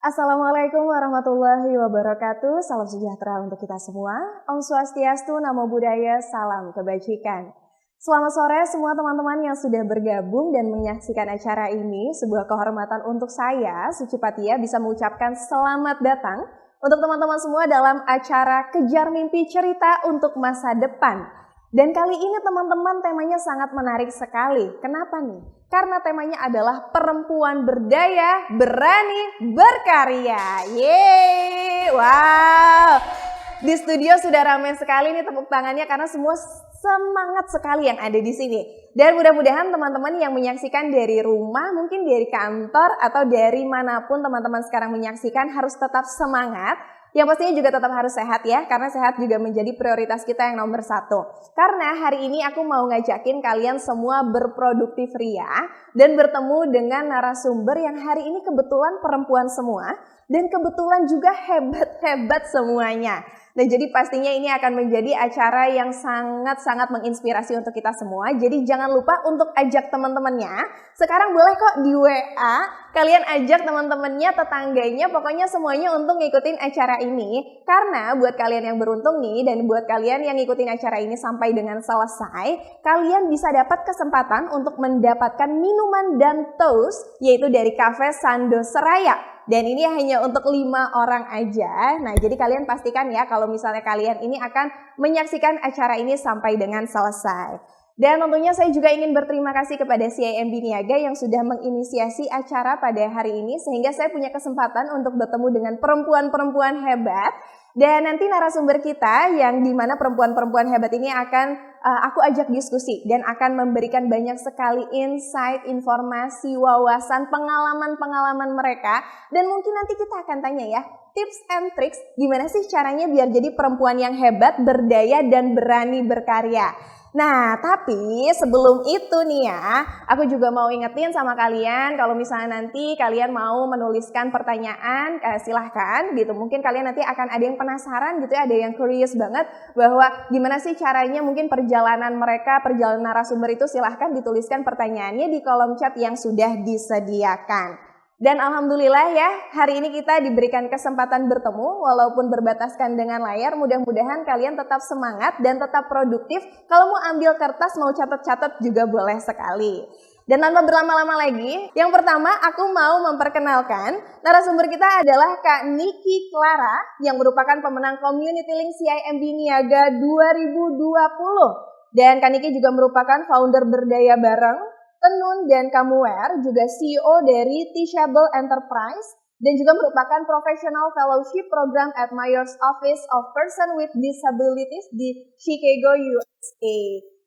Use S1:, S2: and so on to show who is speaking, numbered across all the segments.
S1: Assalamualaikum warahmatullahi wabarakatuh. Salam sejahtera untuk kita semua. Om Swastiastu, Namo Buddhaya, salam kebajikan. Selamat sore semua teman-teman yang sudah bergabung dan menyaksikan acara ini. Sebuah kehormatan untuk saya, Suci Patia, bisa mengucapkan selamat datang untuk teman-teman semua dalam acara Kejar Mimpi Cerita untuk Masa Depan. Dan kali ini teman-teman temanya sangat menarik sekali. Kenapa nih? Karena temanya adalah perempuan berdaya, berani, berkarya. Yeay, wow. Di studio sudah ramai sekali nih tepuk tangannya karena semua semangat sekali yang ada di sini. Dan mudah-mudahan teman-teman yang menyaksikan dari rumah, mungkin dari kantor atau dari manapun teman-teman sekarang menyaksikan harus tetap semangat. Yang pastinya juga tetap harus sehat ya, karena sehat juga menjadi prioritas kita yang nomor satu. Karena hari ini aku mau ngajakin kalian semua berproduktif ria dan bertemu dengan narasumber yang hari ini kebetulan perempuan semua dan kebetulan juga hebat-hebat semuanya. Nah jadi pastinya ini akan menjadi acara yang sangat-sangat menginspirasi untuk kita semua. Jadi jangan lupa untuk ajak teman-temannya. Sekarang boleh kok di WA, kalian ajak teman-temannya, tetangganya, pokoknya semuanya untuk ngikutin acara ini. Karena buat kalian yang beruntung nih dan buat kalian yang ngikutin acara ini sampai dengan selesai, kalian bisa dapat kesempatan untuk mendapatkan minuman dan toast yaitu dari Cafe Sando Seraya. Dan ini hanya untuk 5 orang aja. Nah, jadi kalian pastikan ya kalau misalnya kalian ini akan menyaksikan acara ini sampai dengan selesai. Dan tentunya saya juga ingin berterima kasih kepada CIMB Niaga yang sudah menginisiasi acara pada hari ini sehingga saya punya kesempatan untuk bertemu dengan perempuan-perempuan hebat. Dan nanti narasumber kita yang dimana perempuan-perempuan hebat ini akan aku ajak diskusi dan akan memberikan banyak sekali insight, informasi, wawasan, pengalaman-pengalaman mereka. Dan mungkin nanti kita akan tanya ya, tips and tricks gimana sih caranya biar jadi perempuan yang hebat, berdaya, dan berani berkarya. Nah, tapi sebelum itu nih ya, aku juga mau ingetin sama kalian kalau misalnya nanti kalian mau menuliskan pertanyaan, silahkan gitu. Mungkin kalian nanti akan ada yang penasaran gitu ya, ada yang curious banget bahwa gimana sih caranya mungkin perjalanan mereka, perjalanan narasumber itu silahkan dituliskan pertanyaannya di kolom chat yang sudah disediakan. Dan alhamdulillah ya, hari ini kita diberikan kesempatan bertemu walaupun berbataskan dengan layar. Mudah-mudahan kalian tetap semangat dan tetap produktif. Kalau mau ambil kertas, mau catat-catat juga boleh sekali. Dan tanpa berlama-lama lagi, yang pertama aku mau memperkenalkan narasumber kita adalah Kak Niki Clara yang merupakan pemenang Community Link CIMB Niaga 2020. Dan Kak Niki juga merupakan founder Berdaya Bareng, Tenun dan Kamuwear, juga CEO dari Teachable Enterprise, dan juga merupakan Professional Fellowship Program at Mayor's Office of Person with Disabilities di Chicago, USA.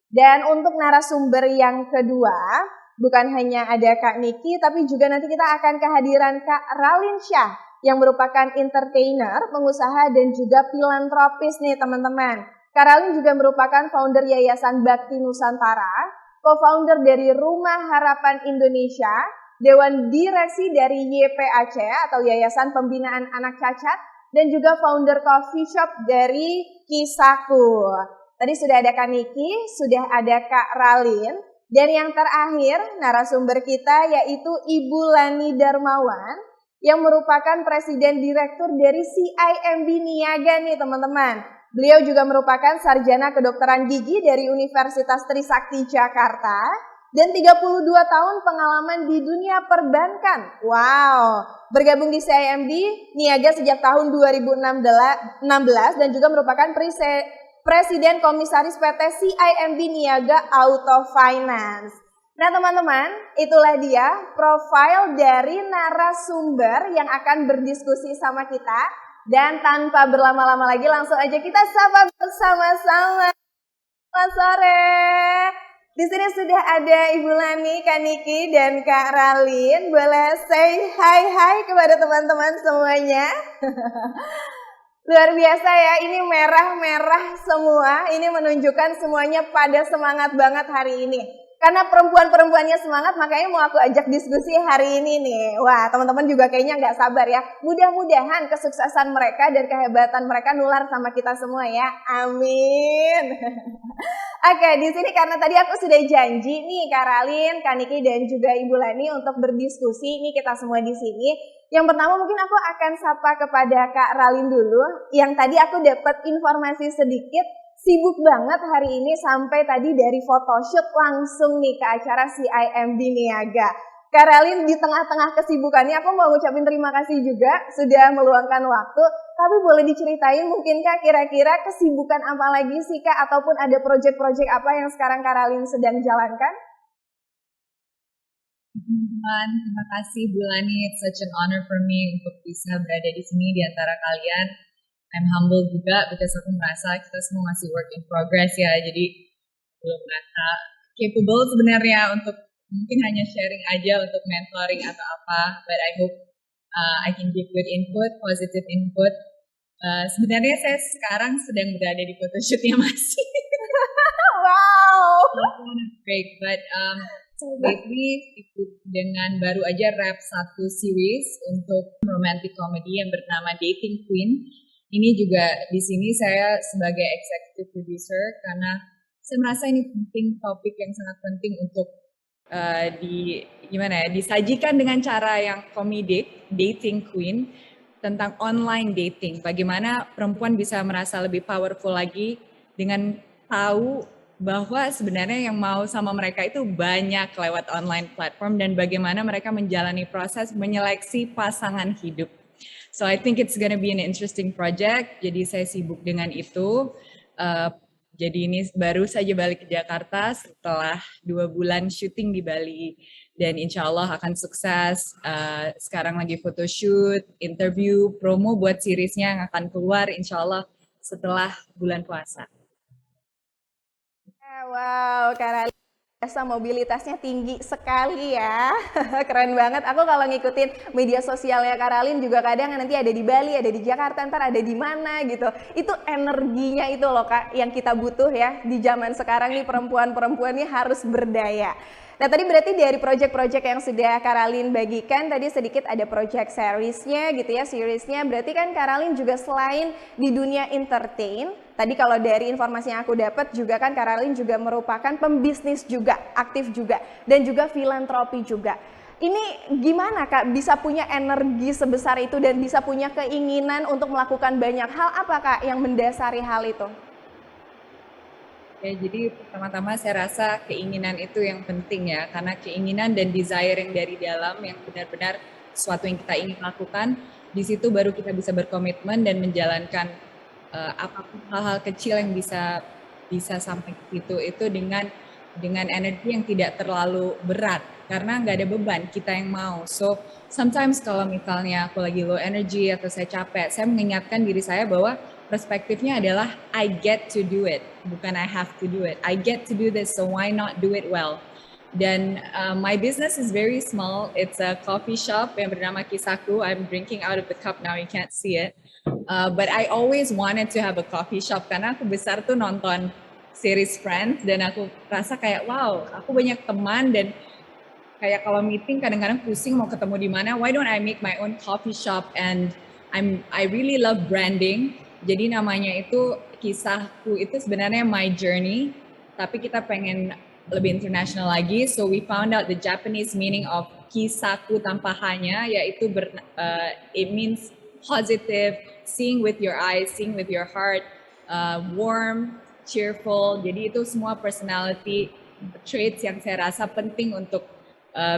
S1: Dan untuk narasumber yang kedua, bukan hanya ada Kak Niki, tapi juga nanti kita akan kehadiran Kak Ralin Syah, yang merupakan entertainer, pengusaha, dan juga filantropis nih teman-teman. Kak Ralin juga merupakan founder Yayasan Bakti Nusantara, co-founder dari Rumah Harapan Indonesia, Dewan Direksi dari YPAC atau Yayasan Pembinaan Anak Cacat, dan juga founder coffee shop dari Kisaku. Tadi sudah ada Kak Niki, sudah ada Kak Ralin, dan yang terakhir narasumber kita yaitu Ibu Lani Darmawan yang merupakan Presiden Direktur dari CIMB Niaga nih teman-teman. Beliau juga merupakan sarjana kedokteran gigi dari Universitas Trisakti Jakarta dan 32 tahun pengalaman di dunia perbankan. Wow, bergabung di CIMB Niaga sejak tahun 2016 dan juga merupakan Presiden Komisaris PT CIMB Niaga Auto Finance. Nah teman-teman, itulah dia profil dari narasumber yang akan berdiskusi sama kita. Dan tanpa berlama-lama lagi langsung aja kita sapa bersama-sama. Selamat sore. Di sini sudah ada Ibu Lani, Kak Niki, dan Kak Ralin. Boleh say hi kepada teman-teman semuanya. Luar biasa ya, ini merah-merah semua. Ini menunjukkan semuanya pada semangat banget hari ini. Karena perempuan-perempuannya semangat, makanya mau aku ajak diskusi hari ini nih. Wah, teman-teman juga kayaknya nggak sabar ya. Mudah-mudahan kesuksesan mereka dan kehebatan mereka nular sama kita semua ya. Amin. Oke, di sini karena tadi aku sudah janji nih Kak Ralin, Kak Niki dan juga Ibu Lani untuk berdiskusi nih kita semua di sini. Yang pertama mungkin aku akan sapa kepada Kak Ralin dulu. Yang tadi aku dapat informasi sedikit, sibuk banget hari ini sampai tadi dari photoshoot langsung nih ke acara CIMB Niaga. Kak Ralin di tengah-tengah kesibukannya aku mau ngucapin terima kasih juga sudah meluangkan waktu. Tapi boleh diceritain mungkin Kak kira-kira kesibukan apa lagi sih Kak ataupun ada proyek-proyek apa yang sekarang Kak Ralin sedang jalankan?
S2: Teman-teman, terima kasih Bu Lani. It's such an honor for me untuk bisa berada di sini di antara kalian. I'm humble juga because aku merasa kita semua masih work in progress ya. Jadi belum merasa capable sebenarnya untuk mungkin hanya sharing aja untuk mentoring atau apa. But I hope I can give good input, positive input. Sebenarnya saya sekarang sedang berada di photoshootnya masih.
S1: Wow.
S2: Great, but lately ikut dengan baru aja rap satu series untuk romantic comedy yang bernama Dating Queen. Ini juga di sini saya sebagai executive producer karena saya merasa ini penting, topik yang sangat penting untuk disajikan dengan cara yang komedik, Dating Queen, tentang online dating. Bagaimana perempuan bisa merasa lebih powerful lagi dengan tahu bahwa sebenarnya yang mau sama mereka itu banyak lewat online platform dan bagaimana mereka menjalani proses menyeleksi pasangan hidup. So I think it's gonna be an interesting project. Jadi saya sibuk dengan itu. Jadi ini baru saja balik ke Jakarta setelah 2 bulan syuting di Bali. Dan insya Allah akan sukses. Sekarang lagi photoshoot, interview, promo buat seriesnya yang akan keluar insya Allah setelah bulan puasa.
S1: Wow, Kak Ralin biasa mobilitasnya tinggi sekali ya. Keren banget. Aku kalau ngikutin media sosialnya Kak Ralin juga kadang nanti ada di Bali, ada di Jakarta, ntar ada di mana gitu. Itu energinya itu loh Kak yang kita butuh ya di zaman sekarang nih perempuan-perempuan ini harus berdaya. Nah tadi berarti dari project-project yang sudah Karalin bagikan tadi sedikit ada project seriesnya gitu ya, seriesnya berarti kan Karalin juga selain di dunia entertain, tadi kalau dari informasi yang aku dapat juga kan Karalin juga merupakan pembisnis juga, aktif juga, dan juga filantropi juga. Ini gimana Kak bisa punya energi sebesar itu dan bisa punya keinginan untuk melakukan banyak hal, apa Kak yang mendasari hal itu?
S2: Ya, jadi pertama-tama saya rasa keinginan itu yang penting ya, karena keinginan dan desire yang dari dalam yang benar-benar sesuatu yang kita ingin lakukan, di situ baru kita bisa berkomitmen dan menjalankan apapun hal-hal kecil yang bisa sampai ke situ itu dengan energi yang tidak terlalu berat, karena nggak ada beban, kita yang mau. So sometimes kalau misalnya aku lagi low energy atau saya capek, saya mengingatkan diri saya bahwa perspektifnya adalah I get to do it, bukan I have to do it. I get to do this, so why not do it well? Dan my business is very small. It's a coffee shop yang bernama Kisaku. I'm drinking out of the cup now, you can't see it. But I always wanted to have a coffee shop karena aku besar tuh nonton series Friends dan aku rasa kayak wow, aku banyak teman dan kayak kalau meeting kadang-kadang pusing mau ketemu di mana. Why don't I make my own coffee shop? And I really love branding. Jadi namanya itu Kisahku, itu sebenarnya my journey, tapi kita pengen lebih international lagi. So we found out the Japanese meaning of Kisaku tanpa hanya, yaitu it means positive, seeing with your eyes, seeing with your heart, warm, cheerful. Jadi itu semua personality traits yang saya rasa penting untuk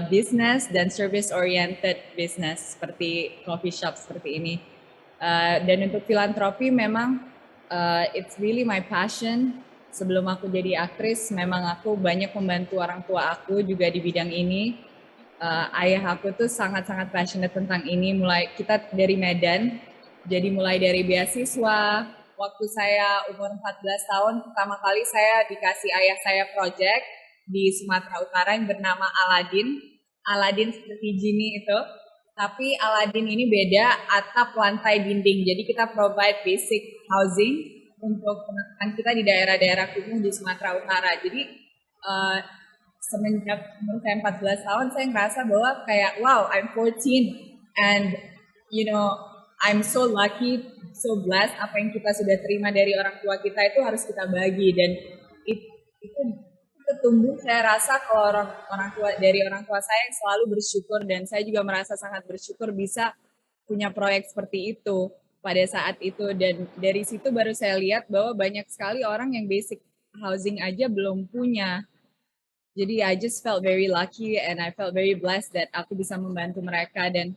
S2: business dan service oriented business seperti coffee shop seperti ini. Dan untuk filantropi memang it's really my passion. Sebelum aku jadi aktris, memang aku banyak membantu orang tua aku juga di bidang ini. Ayah aku tuh sangat-sangat passionate tentang ini. Mulai kita dari Medan, jadi mulai dari beasiswa. Waktu saya umur 14 tahun, pertama kali saya dikasih ayah saya project di Sumatera Utara yang bernama Aladin. Aladin seperti Genie itu. Tapi Aladin ini beda, atap, lantai, dinding. Jadi kita provide basic housing untuk teman-teman kita di daerah-daerah kumuh di Sumatera Utara. Jadi semenjak umur saya 14 tahun, saya ngerasa bahwa kayak, wow, I'm 14 and you know, I'm so lucky, so blessed. Apa yang kita sudah terima dari orang tua kita itu harus kita bagi, dan itu tumbuh saya rasa kalau orang tua saya yang selalu bersyukur, dan saya juga merasa sangat bersyukur bisa punya proyek seperti itu pada saat itu. Dan dari situ baru saya lihat bahwa banyak sekali orang yang basic housing aja belum punya. Jadi I just felt very lucky and I felt very blessed that aku bisa membantu mereka. Dan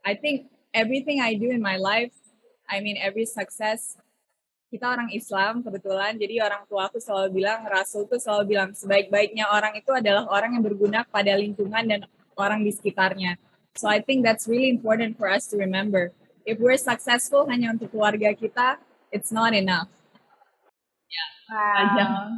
S2: I think everything I do in my life, I mean every success, kita orang Islam kebetulan, jadi orang tua aku selalu bilang, Rasul tuh selalu bilang, sebaik-baiknya orang itu adalah orang yang berguna pada lingkungan dan orang di sekitarnya. So I think that's really important for us to remember. If we're successful hanya untuk keluarga kita, it's not enough.
S1: Wow.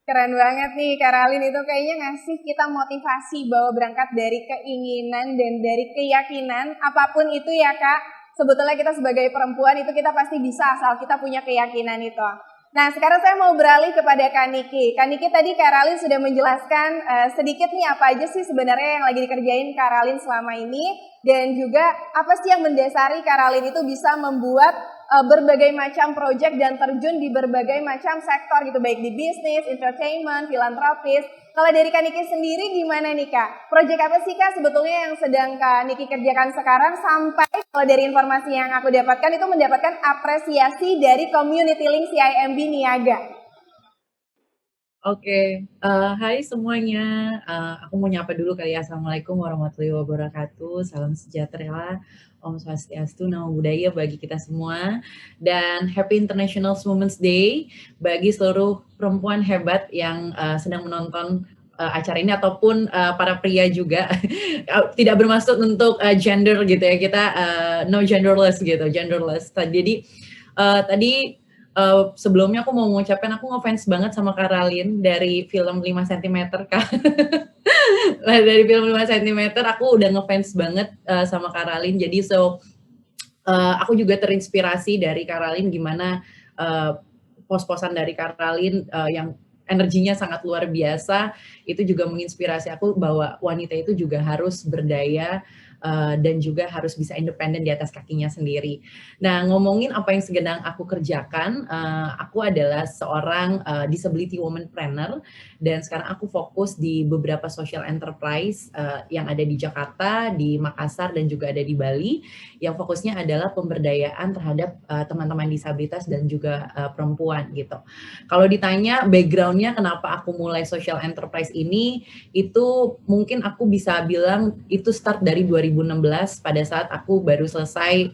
S1: Keren banget nih, Karalin itu kayaknya ngasih kita motivasi bahwa berangkat dari keinginan dan dari keyakinan, apapun itu ya Kak, sebetulnya kita sebagai perempuan itu kita pasti bisa asal kita punya keyakinan itu. Nah sekarang saya mau beralih kepada Kak Niki. Kak Niki tadi Karalin sudah menjelaskan sedikit nih apa aja sih sebenarnya yang lagi dikerjain Karalin selama ini, dan juga apa sih yang mendasari Karalin itu bisa membuat berbagai macam proyek dan terjun di berbagai macam sektor gitu, baik di bisnis, entertainment, filantropis. Kalau dari Kak Niki sendiri gimana nih Kak? Proyek apa sih Kak sebetulnya yang sedang Kak Niki kerjakan sekarang, sampai kalau dari informasi yang aku dapatkan itu mendapatkan apresiasi dari Community Link CIMB Niaga.
S3: Oke, hai semuanya. Aku mau nyapa dulu kali ya. Assalamualaikum warahmatullahi wabarakatuh. Salam sejahtera, Om Swastiastu, Namo Buddhaya bagi kita semua. Dan Happy International Women's Day bagi seluruh perempuan hebat yang sedang menonton acara ini, ataupun para pria juga. Tidak bermaksud untuk gender gitu ya. Kita no genderless gitu, genderless. Jadi tadi sebelumnya aku mau mengucapkan aku ngefans banget sama Karalin dari film 5 cm Kak. Dari film 5 cm aku udah ngefans banget sama Karalin. Jadi aku juga terinspirasi dari Karalin, gimana pos-posan dari Karalin yang energinya sangat luar biasa. Itu juga menginspirasi aku bahwa wanita itu juga harus berdaya dan juga harus bisa independen di atas kakinya sendiri. Nah, ngomongin apa yang sedang aku kerjakan, aku adalah seorang disability womanpreneur, dan sekarang aku fokus di beberapa social enterprise yang ada di Jakarta, di Makassar, dan juga ada di Bali, yang fokusnya adalah pemberdayaan terhadap teman-teman disabilitas dan juga perempuan gitu. Kalau ditanya background-nya kenapa aku mulai social enterprise ini, itu mungkin aku bisa bilang itu start dari 2016 pada saat aku baru selesai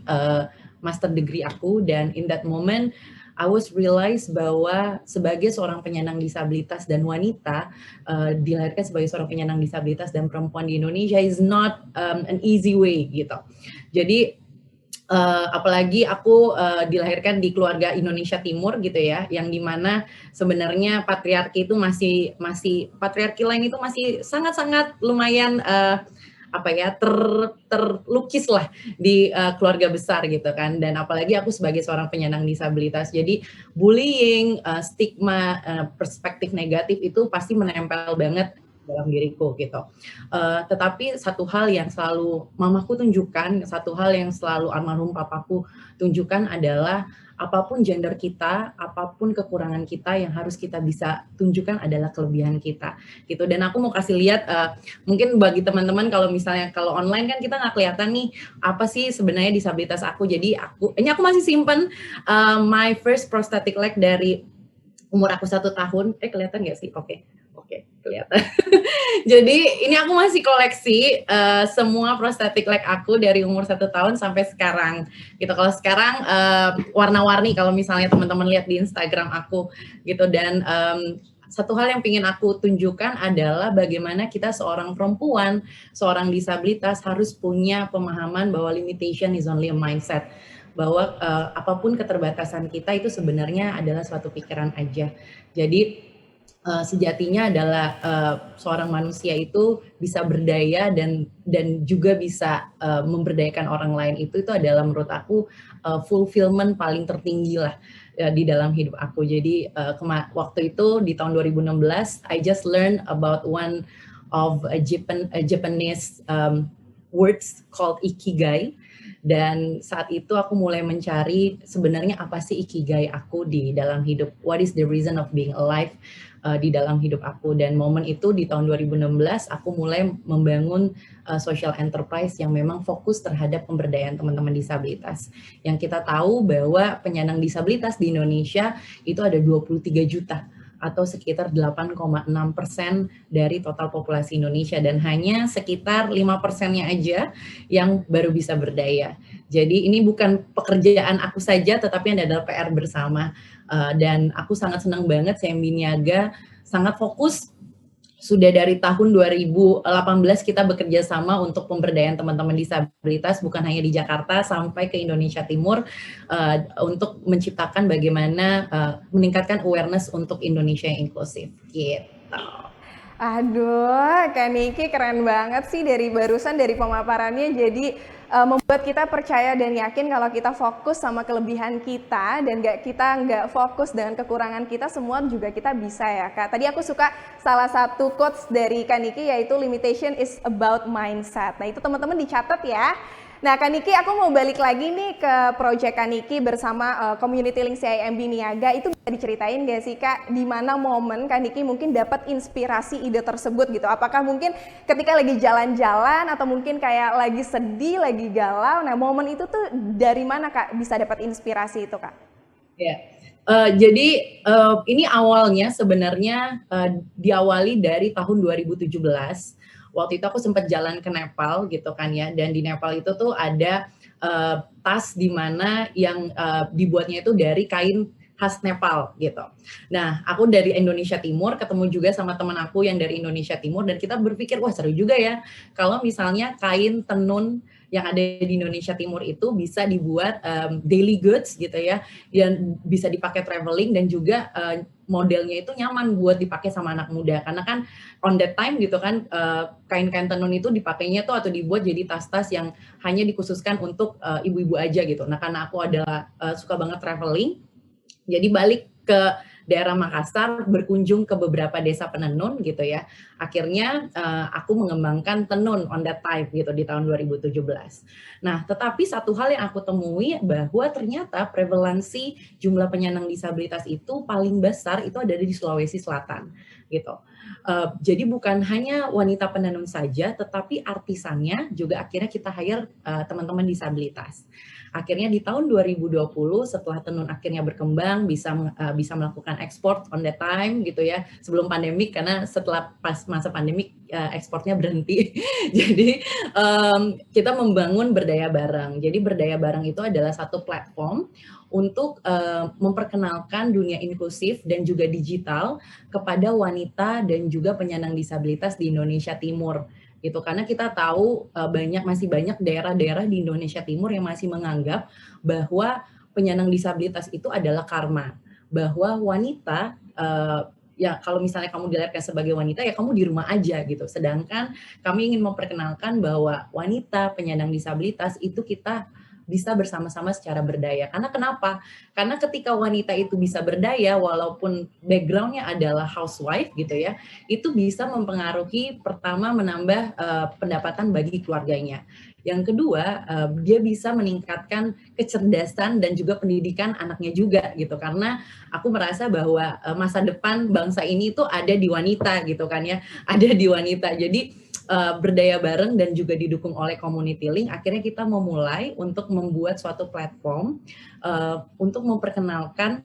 S3: master degree aku, dan in that moment I was realize bahwa sebagai seorang penyandang disabilitas dan wanita, dilahirkan sebagai seorang penyandang disabilitas dan perempuan di Indonesia is not an easy way gitu. Jadi apalagi aku dilahirkan di keluarga Indonesia Timur gitu ya, yang dimana sebenarnya patriarki itu masih patriarki lain itu masih sangat-sangat lumayan terlukis lah di keluarga besar gitu kan. Dan apalagi aku sebagai seorang penyandang disabilitas, jadi bullying, stigma, perspektif negatif itu pasti menempel banget dalam diriku gitu. Tetapi satu hal yang selalu mamaku tunjukkan, satu hal yang selalu almarhum papaku tunjukkan adalah apapun gender kita, apapun kekurangan kita, yang harus kita bisa tunjukkan adalah kelebihan kita gitu. Dan aku mau kasih lihat, mungkin bagi teman-teman kalau misalnya kalau online kan kita nggak kelihatan nih apa sih sebenarnya disabilitas aku. Jadi aku masih simpen my first prosthetic leg dari umur aku 1 tahun. Kelihatan nggak sih? Oke, kelihatan. Jadi ini aku masih koleksi semua prosthetic leg aku dari umur 1 tahun sampai sekarang gitu. Kalau sekarang warna-warni kalau misalnya teman-teman lihat di Instagram aku gitu. Dan satu hal yang ingin aku tunjukkan adalah bagaimana kita seorang perempuan, seorang disabilitas harus punya pemahaman bahwa limitation is only a mindset, bahwa apapun keterbatasan kita itu sebenarnya adalah suatu pikiran aja. Jadi sejatinya adalah seorang manusia itu bisa berdaya dan juga bisa memberdayakan orang lain. Itu adalah menurut aku fulfillment paling tertinggi lah. di dalam hidup aku. Jadi waktu itu di tahun 2016, I just learned about one of a Japanese words called ikigai. Dan saat itu aku mulai mencari sebenarnya apa sih ikigai aku di dalam hidup. What is the reason of being alive di dalam hidup aku. Dan momen itu di tahun 2016 aku mulai membangun social enterprise yang memang fokus terhadap pemberdayaan teman-teman disabilitas. Yang kita tahu bahwa penyandang disabilitas di Indonesia itu ada 23 juta atau sekitar 8,6% dari total populasi Indonesia, dan hanya sekitar 5%-nya aja yang baru bisa berdaya. Jadi ini bukan pekerjaan aku saja, tetapi adalah PR bersama. Dan aku sangat senang banget CMB Niaga sangat fokus. Sudah dari tahun 2018 kita bekerja sama untuk pemberdayaan teman-teman disabilitas, bukan hanya di Jakarta sampai ke Indonesia Timur, untuk menciptakan bagaimana meningkatkan awareness untuk Indonesia yang inklusif gitu.
S1: Aduh, Kak Niki keren banget sih dari barusan dari pemaparannya, jadi membuat kita percaya dan yakin kalau kita fokus sama kelebihan kita dan kita nggak fokus dengan kekurangan kita, semua juga kita bisa ya Kak. Tadi aku suka salah satu quotes dari Kak Niki, yaitu limitation is about mindset. Nah itu teman-teman dicatat ya. Nah Kak Niki, aku mau balik lagi nih ke project Kak Niki bersama Community Link CIMB Niaga. Itu bisa diceritain gak sih Kak, di mana momen Kak Niki mungkin dapat inspirasi ide tersebut gitu? Apakah mungkin ketika lagi jalan-jalan atau mungkin kayak lagi sedih, lagi galau? Nah momen itu tuh dari mana Kak bisa dapat inspirasi itu Kak?
S3: Ya, jadi ini awalnya sebenarnya diawali dari tahun 2017. Waktu itu aku sempat jalan ke Nepal gitu kan ya, dan di Nepal itu tuh ada tas di mana yang dibuatnya itu dari kain khas Nepal gitu. Nah, aku dari Indonesia Timur ketemu juga sama teman aku yang dari Indonesia Timur, dan kita berpikir wah seru juga ya kalau misalnya kain tenun yang ada di Indonesia Timur itu bisa dibuat daily goods gitu ya, yang bisa dipakai traveling, dan juga modelnya itu nyaman buat dipakai sama anak muda, karena kan on that time gitu kan kain-kain tenun itu dipakainya tuh atau dibuat jadi tas-tas yang hanya dikhususkan untuk ibu-ibu aja gitu. Nah karena aku adalah suka banget traveling, jadi balik ke daerah Makassar, berkunjung ke beberapa desa penenun gitu ya. Akhirnya aku mengembangkan tenun on that time gitu di tahun 2017. Nah, tetapi satu hal yang aku temui bahwa ternyata prevalensi jumlah penyandang disabilitas itu paling besar itu ada di Sulawesi Selatan gitu. Jadi bukan hanya wanita penenun saja, tetapi artisannya juga akhirnya kita hire teman-teman disabilitas. Akhirnya di tahun 2020 setelah tenun akhirnya berkembang, bisa melakukan ekspor on that time gitu ya, sebelum pandemik, karena setelah pas masa pandemik ekspornya berhenti. Jadi kita membangun Berdaya Bareng. Jadi Berdaya Bareng itu adalah satu platform untuk memperkenalkan dunia inklusif dan juga digital kepada wanita dan juga penyandang disabilitas di Indonesia Timur gitu, karena kita tahu masih banyak daerah-daerah di Indonesia Timur yang masih menganggap bahwa penyandang disabilitas itu adalah karma, bahwa wanita ya kalau misalnya kamu dilihatkan sebagai wanita ya kamu di rumah aja gitu, sedangkan kami ingin memperkenalkan bahwa wanita penyandang disabilitas itu kita bisa bersama-sama secara berdaya. Karena kenapa? Karena ketika wanita itu bisa berdaya, walaupun backgroundnya adalah housewife gitu ya, itu bisa mempengaruhi, pertama menambah pendapatan bagi keluarganya. Yang kedua, dia bisa meningkatkan kecerdasan dan juga pendidikan anaknya juga gitu. Karena aku merasa bahwa masa depan bangsa ini tuh ada di wanita gitu kan ya, ada di wanita. Jadi Berdaya Bareng dan juga didukung oleh Community Link, akhirnya kita memulai untuk membuat suatu platform untuk memperkenalkan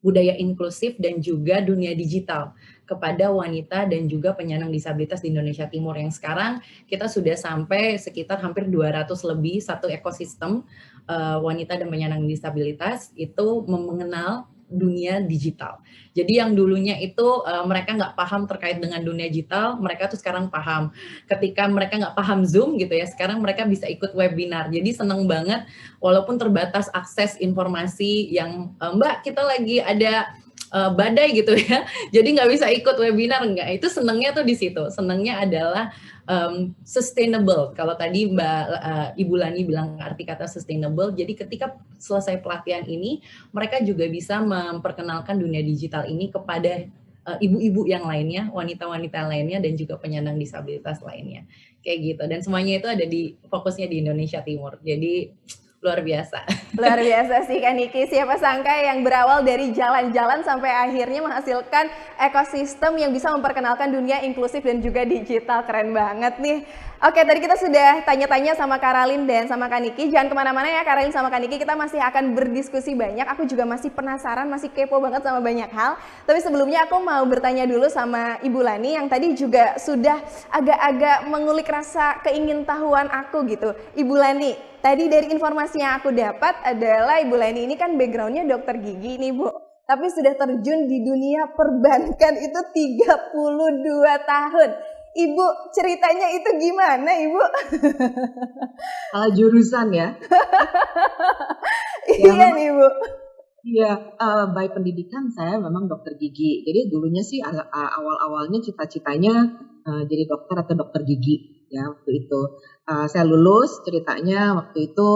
S3: budaya inklusif dan juga dunia digital kepada wanita dan juga penyandang disabilitas di Indonesia Timur, yang sekarang kita sudah sampai sekitar hampir 200 lebih, satu ekosistem wanita dan penyandang disabilitas itu mengenal dunia digital. Jadi yang dulunya itu mereka nggak paham terkait dengan dunia digital, mereka tuh sekarang paham. Ketika mereka nggak paham Zoom gitu ya, sekarang mereka bisa ikut webinar. Jadi seneng banget, walaupun terbatas akses informasi yang Mbak kita lagi ada badai gitu ya. Jadi nggak bisa ikut webinar, enggak. Itu senengnya tuh di situ. Senengnya adalah sustainable. Kalau tadi Ibu Lani bilang arti kata sustainable, jadi ketika selesai pelatihan ini, mereka juga bisa memperkenalkan dunia digital ini kepada ibu-ibu yang lainnya, wanita-wanita lainnya, dan juga penyandang disabilitas lainnya. Kayak gitu. Dan semuanya itu ada fokusnya di Indonesia Timur. Jadi luar biasa.
S1: Luar biasa sih Kak Niki, siapa sangka yang berawal dari jalan-jalan sampai akhirnya menghasilkan ekosistem yang bisa memperkenalkan dunia inklusif dan juga digital. Keren banget nih. Oke, tadi kita sudah tanya-tanya sama Karalin dan sama Kak Niki. Jangan kemana-mana ya Karalin sama Kak Niki, kita masih akan berdiskusi banyak. Aku juga masih penasaran, masih kepo banget sama banyak hal. Tapi sebelumnya aku mau bertanya dulu sama Ibu Lani yang tadi juga sudah agak-agak mengulik rasa keingintahuan aku gitu. Ibu Lani, tadi dari informasi yang aku dapat adalah Ibu Lani ini kan backgroundnya dokter gigi nih Bu. Tapi sudah terjun di dunia perbankan itu 32 tahun. Ibu, ceritanya itu gimana Ibu?
S4: Jurusan ya?
S1: Iya nih Bu.
S4: Iya, by pendidikan saya memang dokter gigi. Jadi dulunya sih awal-awalnya cita-citanya jadi dokter atau dokter gigi ya waktu itu. Saya lulus ceritanya waktu itu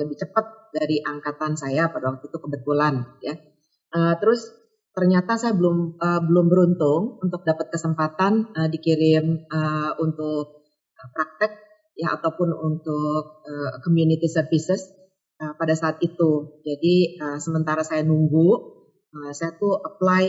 S4: lebih cepat dari angkatan saya pada waktu itu kebetulan ya. Terus ternyata saya belum beruntung untuk dapat kesempatan dikirim untuk praktek ya ataupun untuk community services pada saat itu. Jadi sementara saya nunggu, saya tuh apply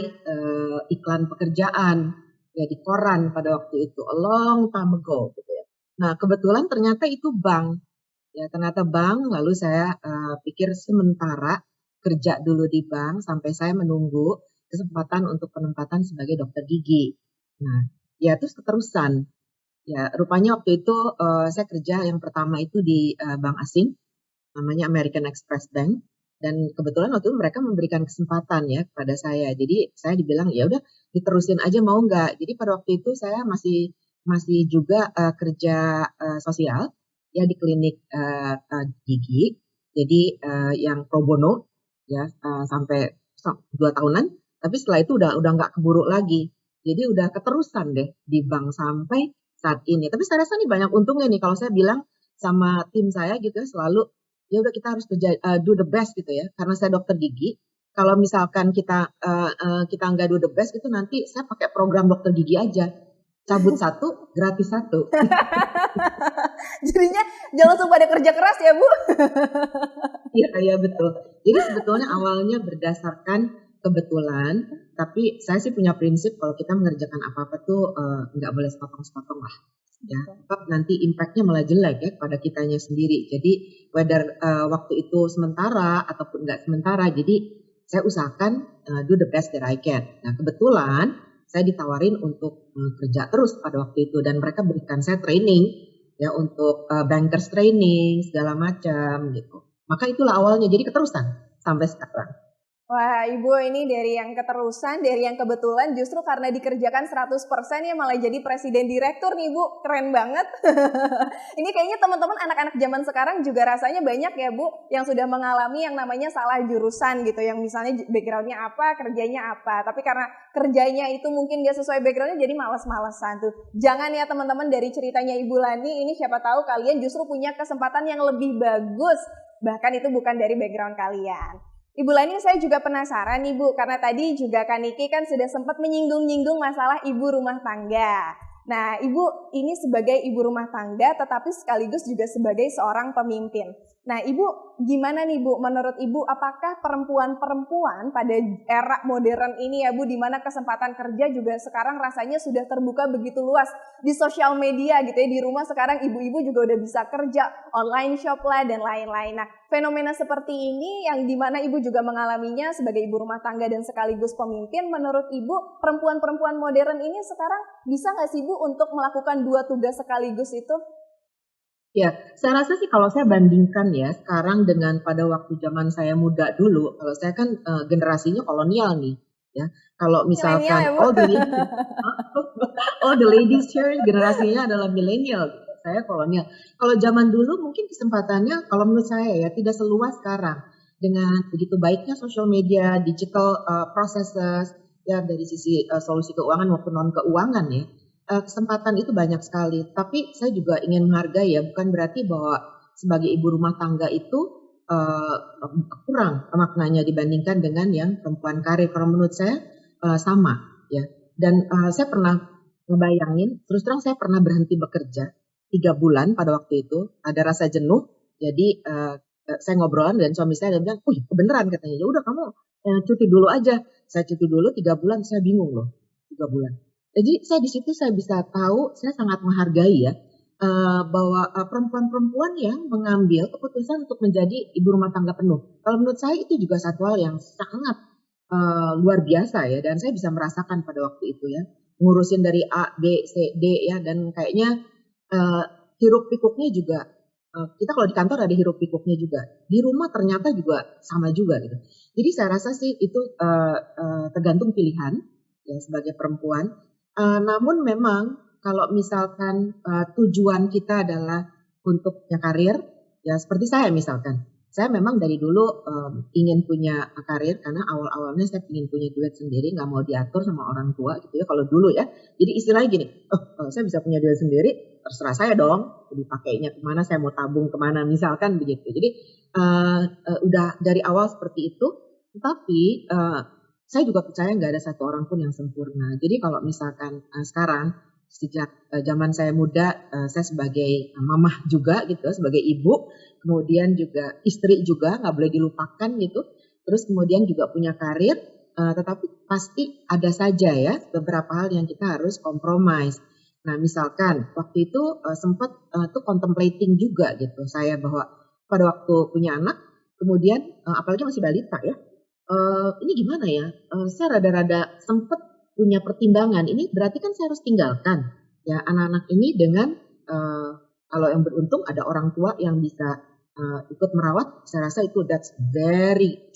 S4: iklan pekerjaan ya di koran pada waktu itu, a long time ago gitu ya. Nah kebetulan ternyata itu bank, ya ternyata bank. Lalu saya pikir sementara kerja dulu di bank sampai saya menunggu kesempatan untuk penempatan sebagai dokter gigi. Nah ya terus keterusan. Ya rupanya waktu itu saya kerja yang pertama itu di bank asing, namanya American Express Bank, dan kebetulan waktu itu mereka memberikan kesempatan ya kepada saya. Jadi saya dibilang ya udah diterusin aja mau nggak. Jadi pada waktu itu saya masih juga kerja sosial ya di klinik gigi. Jadi yang pro bono ya sampai 2 tahunan. Tapi setelah itu udah nggak keburu lagi. Jadi udah keterusan deh di bank sampai saat ini. Tapi saya rasa nih banyak untungnya nih kalau saya bilang sama tim saya gitu ya selalu, ya udah kita harus do the best gitu ya. Karena saya dokter gigi, kalau misalkan kita nggak do the best itu nanti saya pakai program dokter gigi aja, cabut 1 gratis 1.
S1: Jadinya jangan langsung pada kerja keras ya Bu.
S4: Iya betul. Jadi sebetulnya awalnya berdasarkan kebetulan, tapi saya sih punya prinsip kalau kita mengerjakan apa-apa tuh nggak boleh sepotong-sepotong lah. Ya, sebab nanti impactnya malah jelek ya pada kitanya sendiri. Jadi whether waktu itu sementara ataupun nggak sementara, jadi saya usahakan do the best that I can. Nah kebetulan saya ditawarin untuk kerja terus pada waktu itu dan mereka berikan saya training ya untuk bankers training segala macam gitu. Maka itulah awalnya jadi keterusan sampai sekarang.
S1: Wah Ibu, ini dari yang keterusan, dari yang kebetulan justru karena dikerjakan 100% ya malah jadi presiden direktur nih Bu, keren banget. Ini kayaknya teman-teman anak-anak zaman sekarang juga rasanya banyak ya Bu, yang sudah mengalami yang namanya salah jurusan gitu, yang misalnya backgroundnya apa, kerjanya apa, tapi karena kerjanya itu mungkin gak sesuai backgroundnya jadi males-malesan tuh. Jangan ya teman-teman, dari ceritanya Ibu Lani ini siapa tahu kalian justru punya kesempatan yang lebih bagus, bahkan itu bukan dari background kalian. Ibu Lani, saya juga penasaran nih Bu, karena tadi juga Kak Niki kan sudah sempat menyinggung-nyinggung masalah ibu rumah tangga. Nah, Ibu ini sebagai ibu rumah tangga tetapi sekaligus juga sebagai seorang pemimpin. Nah, Ibu gimana nih Bu, menurut Ibu apakah perempuan-perempuan pada era modern ini ya Bu, di mana kesempatan kerja juga sekarang rasanya sudah terbuka begitu luas di sosial media gitu ya, di rumah sekarang ibu-ibu juga udah bisa kerja, online shop lah dan lain-lain. Nah, fenomena seperti ini yang dimana Ibu juga mengalaminya sebagai ibu rumah tangga dan sekaligus pemimpin, menurut Ibu perempuan-perempuan modern ini sekarang bisa nggak sih Bu untuk melakukan 2 tugas sekaligus itu?
S4: Ya, saya rasa sih kalau saya bandingkan ya sekarang dengan pada waktu zaman saya muda dulu, kalau saya kan generasinya kolonial nih, ya. Kalau misalkan
S1: Ya,
S4: all the ladies here generasinya adalah milenial, saya kolonial. Kalau zaman dulu mungkin kesempatannya kalau menurut saya ya tidak seluas sekarang. dengan begitu baiknya social media, digital processes, ya dari sisi solusi keuangan maupun non keuangan ya, kesempatan itu banyak sekali. Tapi saya juga ingin menghargai ya, bukan berarti bahwa sebagai ibu rumah tangga itu kurang maknanya dibandingkan dengan yang perempuan karir. Kalau menurut saya sama ya. Dan saya pernah ngebayangin, terus terang saya pernah berhenti bekerja 3 bulan pada waktu itu, ada rasa jenuh. Jadi saya ngobrolan dan suami saya bilang, kebenaran katanya, ya udah kamu cuti dulu aja. Saya cuti dulu 3 bulan, saya bingung loh 3 bulan. Jadi saya di situ saya bisa tahu, saya sangat menghargai ya bahwa perempuan-perempuan yang mengambil keputusan untuk menjadi ibu rumah tangga penuh. Kalau menurut saya itu juga satu hal yang sangat luar biasa ya, dan saya bisa merasakan pada waktu itu ya, ngurusin dari A, B, C, D ya, dan kayaknya hiruk pikuknya juga kita kalau di kantor ada hiruk pikuknya juga, di rumah ternyata juga sama juga gitu. Jadi saya rasa sih itu tergantung pilihan ya sebagai perempuan. Namun memang kalau misalkan tujuan kita adalah untuk punya karir, ya seperti saya misalkan, saya memang dari dulu ingin punya karir karena awal-awalnya saya ingin punya duit sendiri, nggak mau diatur sama orang tua gitu ya kalau dulu ya. Jadi istilahnya gini, kalau saya bisa punya duit sendiri, terserah saya dong, dipakainya kemana, saya mau tabung kemana misalkan begitu. Jadi udah dari awal seperti itu, tetapi saya juga percaya nggak ada satu orang pun yang sempurna. Jadi kalau misalkan sekarang sejak zaman saya muda, saya sebagai mamah juga gitu, sebagai ibu, kemudian juga istri juga nggak boleh dilupakan gitu. Terus kemudian juga punya karir, tetapi pasti ada saja ya beberapa hal yang kita harus compromise. Nah misalkan waktu itu sempat tuh contemplating juga gitu saya bahwa pada waktu punya anak, kemudian apalagi masih balita ya, ini gimana ya? Saya rada-rada sempat punya pertimbangan. Ini berarti kan saya harus tinggalkan ya anak-anak ini dengan kalau yang beruntung ada orang tua yang bisa ikut merawat. Saya rasa itu that's very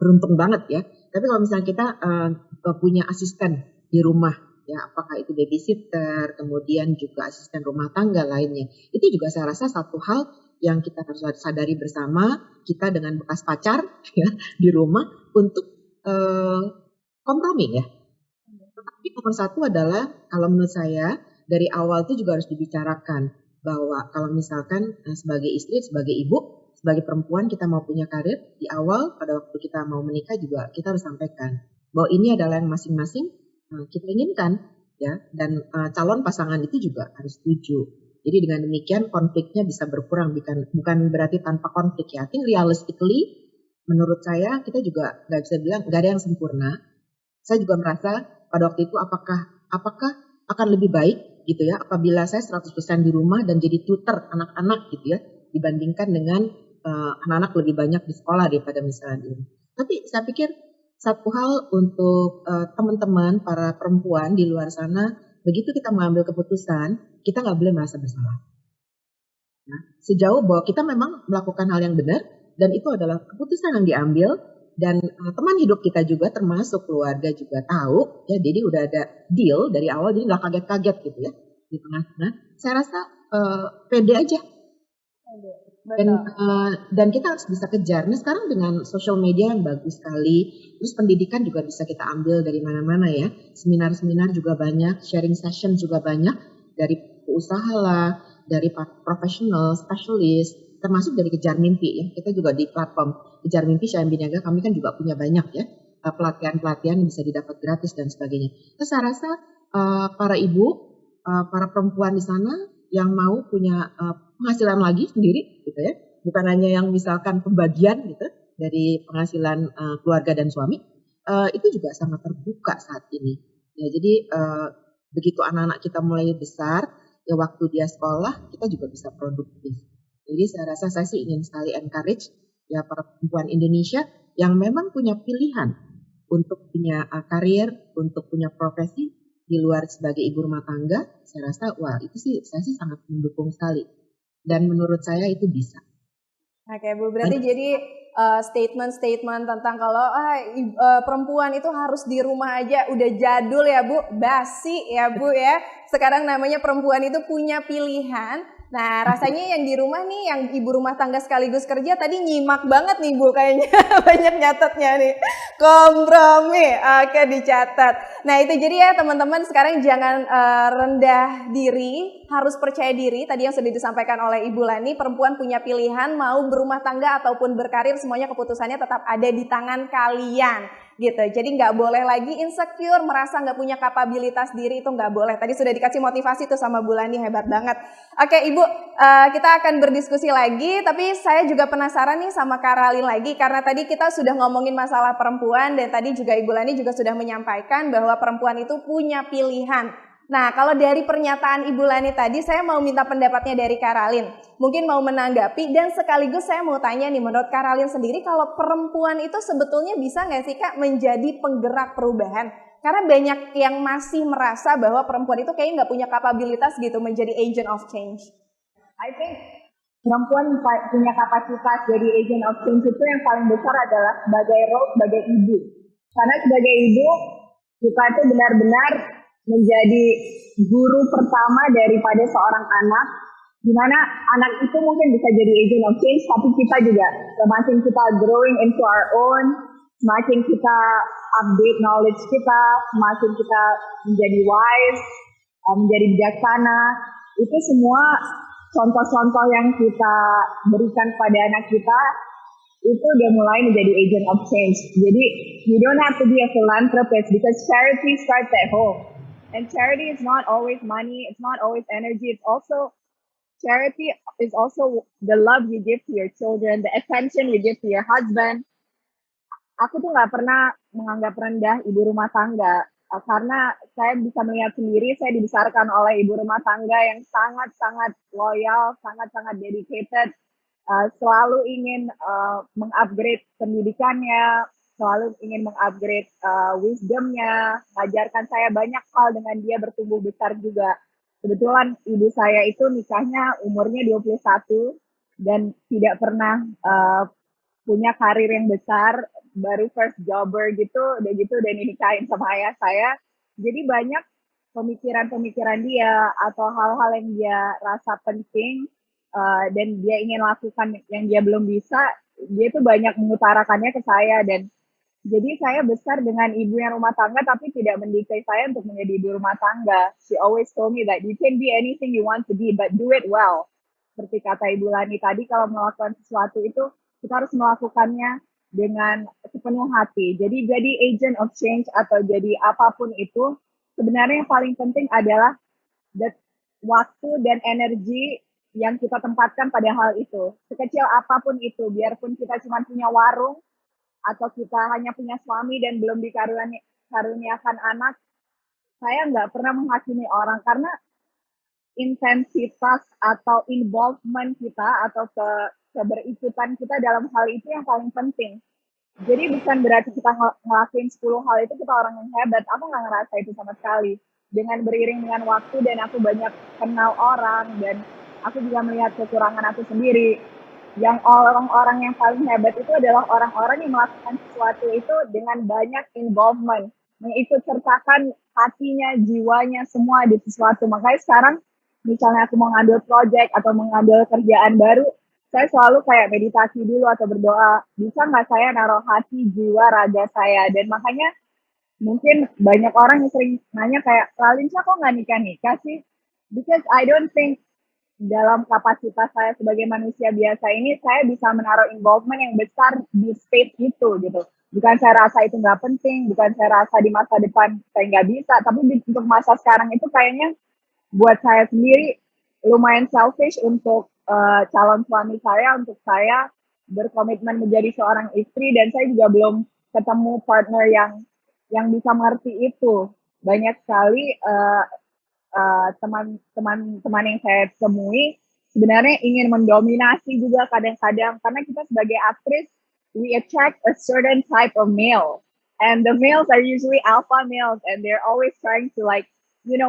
S4: beruntung banget ya. Tapi kalau misalnya kita punya asisten di rumah ya, apakah itu babysitter, kemudian juga asisten rumah tangga lainnya, itu juga saya rasa satu hal yang kita harus sadari bersama, kita dengan bekas pacar ya di rumah untuk kompromi ya. Tapi nomor satu adalah kalau menurut saya dari awal itu juga harus dibicarakan bahwa kalau misalkan sebagai istri, sebagai ibu, sebagai perempuan kita mau punya karir, di awal pada waktu kita mau menikah juga kita harus sampaikan bahwa ini adalah yang masing-masing kita inginkan ya, dan calon pasangan itu juga harus setuju. Jadi dengan demikian konfliknya bisa berkurang, bukan berarti tanpa konflik ya. I think realistically menurut saya kita juga nggak bisa bilang nggak ada yang sempurna. Saya juga merasa pada waktu itu apakah akan lebih baik gitu ya apabila saya 100% di rumah dan jadi tutor anak-anak gitu ya dibandingkan dengan anak-anak lebih banyak di sekolah daripada misalnya di rumah. Tapi saya pikir satu hal untuk teman-teman para perempuan di luar sana, begitu kita mengambil keputusan, kita nggak boleh merasa bersalah. Nah, sejauh bahwa kita memang melakukan hal yang benar dan itu adalah keputusan yang diambil. Dan teman hidup kita juga termasuk keluarga juga tahu ya, jadi udah ada deal dari awal, jadi nggak kaget-kaget gitu ya di tengah-tengah. Saya rasa pede aja. Dan kita harus bisa kejar. Nah sekarang dengan social media yang bagus sekali, terus pendidikan juga bisa kita ambil dari mana-mana ya. Seminar-seminar juga banyak, sharing session juga banyak dari usaha lah, dari profesional, spesialis, termasuk dari Kejar Mimpi ya. Kita juga di platform Kejar Mimpi Syahim Biniaga, kami kan juga punya banyak ya pelatihan-pelatihan yang bisa didapat gratis dan sebagainya. Terus saya rasa para ibu, para perempuan di sana yang mau punya penghasilan lagi sendiri gitu ya, bukan hanya yang misalkan pembagian gitu dari penghasilan keluarga dan suami, itu juga sangat terbuka saat ini. Ya, jadi begitu anak-anak kita mulai besar, ya waktu dia sekolah kita juga bisa produktif. Jadi saya rasa saya sih ingin sekali encourage ya para perempuan Indonesia yang memang punya pilihan untuk punya karir, untuk punya profesi di luar sebagai ibu rumah tangga. Saya rasa wah itu sih saya sih sangat mendukung sekali dan menurut saya itu bisa.
S1: Oke Bu, berarti jadi statement-statement tentang kalau perempuan itu harus di rumah aja udah jadul ya Bu, basi ya Bu ya. Sekarang namanya perempuan itu punya pilihan. Nah, rasanya yang di rumah nih, yang ibu rumah tangga sekaligus kerja tadi nyimak banget nih Bu kayaknya. Banyak nyatetnya nih. Kompromi. Oke, dicatat. Nah, itu jadi ya teman-teman sekarang jangan rendah diri, harus percaya diri. Tadi yang sudah disampaikan oleh Ibu Lani, perempuan punya pilihan mau berumah tangga ataupun berkarir, semuanya keputusannya tetap ada di tangan kalian. Gitu, jadi nggak boleh lagi insecure, merasa nggak punya kapabilitas diri, itu nggak boleh. Tadi sudah dikasih motivasi tuh sama Bu Lani, hebat banget. Oke Ibu, kita akan berdiskusi lagi, tapi saya juga penasaran nih sama Karalin lagi, karena tadi kita sudah ngomongin masalah perempuan, dan tadi juga Ibu Lani juga sudah menyampaikan bahwa perempuan itu punya pilihan. Nah, kalau dari pernyataan Ibu Lani tadi, saya mau minta pendapatnya dari Karalin. Mungkin mau menanggapi, dan sekaligus saya mau tanya nih, menurut Karalin sendiri, kalau perempuan itu sebetulnya bisa nggak sih Kak menjadi penggerak perubahan? Karena banyak yang masih merasa bahwa perempuan itu kayaknya nggak punya kapabilitas gitu menjadi agent of change.
S5: I think perempuan punya kapasitas jadi agent of change itu yang paling besar adalah sebagai role sebagai ibu. Karena sebagai ibu, kita itu benar-benar menjadi guru pertama daripada seorang anak, di mana anak itu mungkin bisa jadi agent of change, tapi kita juga semakin kita growing into our own, semakin kita update knowledge kita, semakin kita menjadi wise, menjadi bijaksana, itu semua contoh-contoh yang kita berikan pada anak kita, itu udah mulai menjadi agent of change. Jadi, you don't have to be a philanthropist because charity starts at home. And charity is not always money, it's not always energy, it's also, charity is also the love you give to your children, the attention you give to your husband. Aku tuh nggak pernah menganggap rendah ibu rumah tangga, karena saya bisa melihat sendiri, saya dibesarkan oleh ibu rumah tangga yang sangat-sangat loyal, sangat-sangat dedicated, selalu ingin mengupgrade pendidikannya, selalu ingin mengupgrade wisdomnya, mengajarkan saya banyak hal dengan dia bertumbuh besar juga. Kebetulan ibu saya itu nikahnya umurnya 21 dan tidak pernah punya karir yang besar, baru first jobber gitu, udah dinikahin sama ayah saya. Jadi banyak pemikiran-pemikiran dia atau hal-hal yang dia rasa penting dan dia ingin lakukan yang dia belum bisa, dia tuh banyak mengutarakannya ke saya. Dan jadi saya besar dengan ibu yang rumah tangga tapi tidak mendikte saya untuk menjadi ibu rumah tangga. She always told me that you can be anything you want to be, but do it well. Seperti kata Ibu Lani tadi, kalau melakukan sesuatu itu kita harus melakukannya dengan sepenuh hati. Jadi agent of change atau jadi apapun itu, sebenarnya yang paling penting adalah waktu dan energi yang kita tempatkan pada hal itu. Sekecil apapun itu, biarpun kita cuma punya warung, atau kita hanya punya suami dan belum dikaruniakan anak, saya nggak pernah menghakimi orang, karena intensitas atau involvement kita atau keberikutan kita dalam hal itu yang paling penting. Jadi bukan berarti kita ngelakuin 10 hal itu kita orang yang hebat. Aku nggak ngerasa itu sama sekali. Dengan beriring dengan waktu dan aku banyak kenal orang dan aku juga melihat kekurangan aku sendiri. Yang orang-orang yang paling hebat itu adalah orang-orang yang melakukan sesuatu itu dengan banyak involvement, mengikut sertakan hatinya, jiwanya, semua di sesuatu. Makanya sekarang misalnya aku mau ngambil project atau mengambil kerjaan baru, saya selalu kayak meditasi dulu atau berdoa, bisa nggak saya naruh hati, jiwa, raga saya. Dan makanya mungkin banyak orang yang sering nanya kayak, Lalinsya kok nggak nikah-nikah sih? Because I don't think dalam kapasitas saya sebagai manusia biasa ini, saya bisa menaruh involvement yang besar di state itu gitu. Bukan saya rasa itu nggak penting, bukan saya rasa di masa depan saya nggak bisa, tapi untuk masa sekarang itu kayaknya buat saya sendiri lumayan selfish untuk calon suami saya, untuk saya berkomitmen menjadi seorang istri, dan saya juga belum ketemu partner yang bisa mengerti itu. Banyak sekali teman-teman yang saya temui sebenarnya ingin mendominasi juga kadang-kadang, karena kita sebagai aktris, we attract a certain type of male, and the males are usually alpha males, and they're always trying to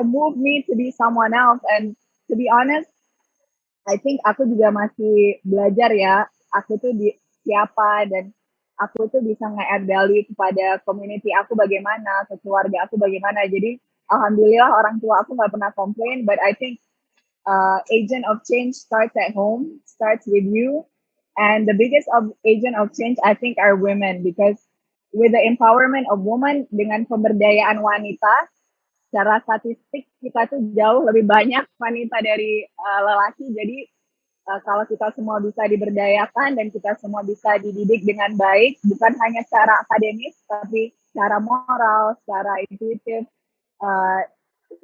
S5: move me to be someone else. And to be honest, I think aku juga masih belajar ya, aku tuh siapa, dan aku tuh bisa nge-add value kepada community aku bagaimana, ke keluarga aku bagaimana. Jadi alhamdulillah orang tua aku nggak pernah komplain, but I think agent of change starts at home, starts with you. And the biggest agent of change, I think, are women, because with the empowerment of women, dengan pemberdayaan wanita, secara statistik kita tuh jauh lebih banyak wanita dari lelaki. Jadi kalau kita semua bisa diberdayakan dan kita semua bisa dididik dengan baik, bukan hanya secara akademis, tapi secara moral, secara intuitif,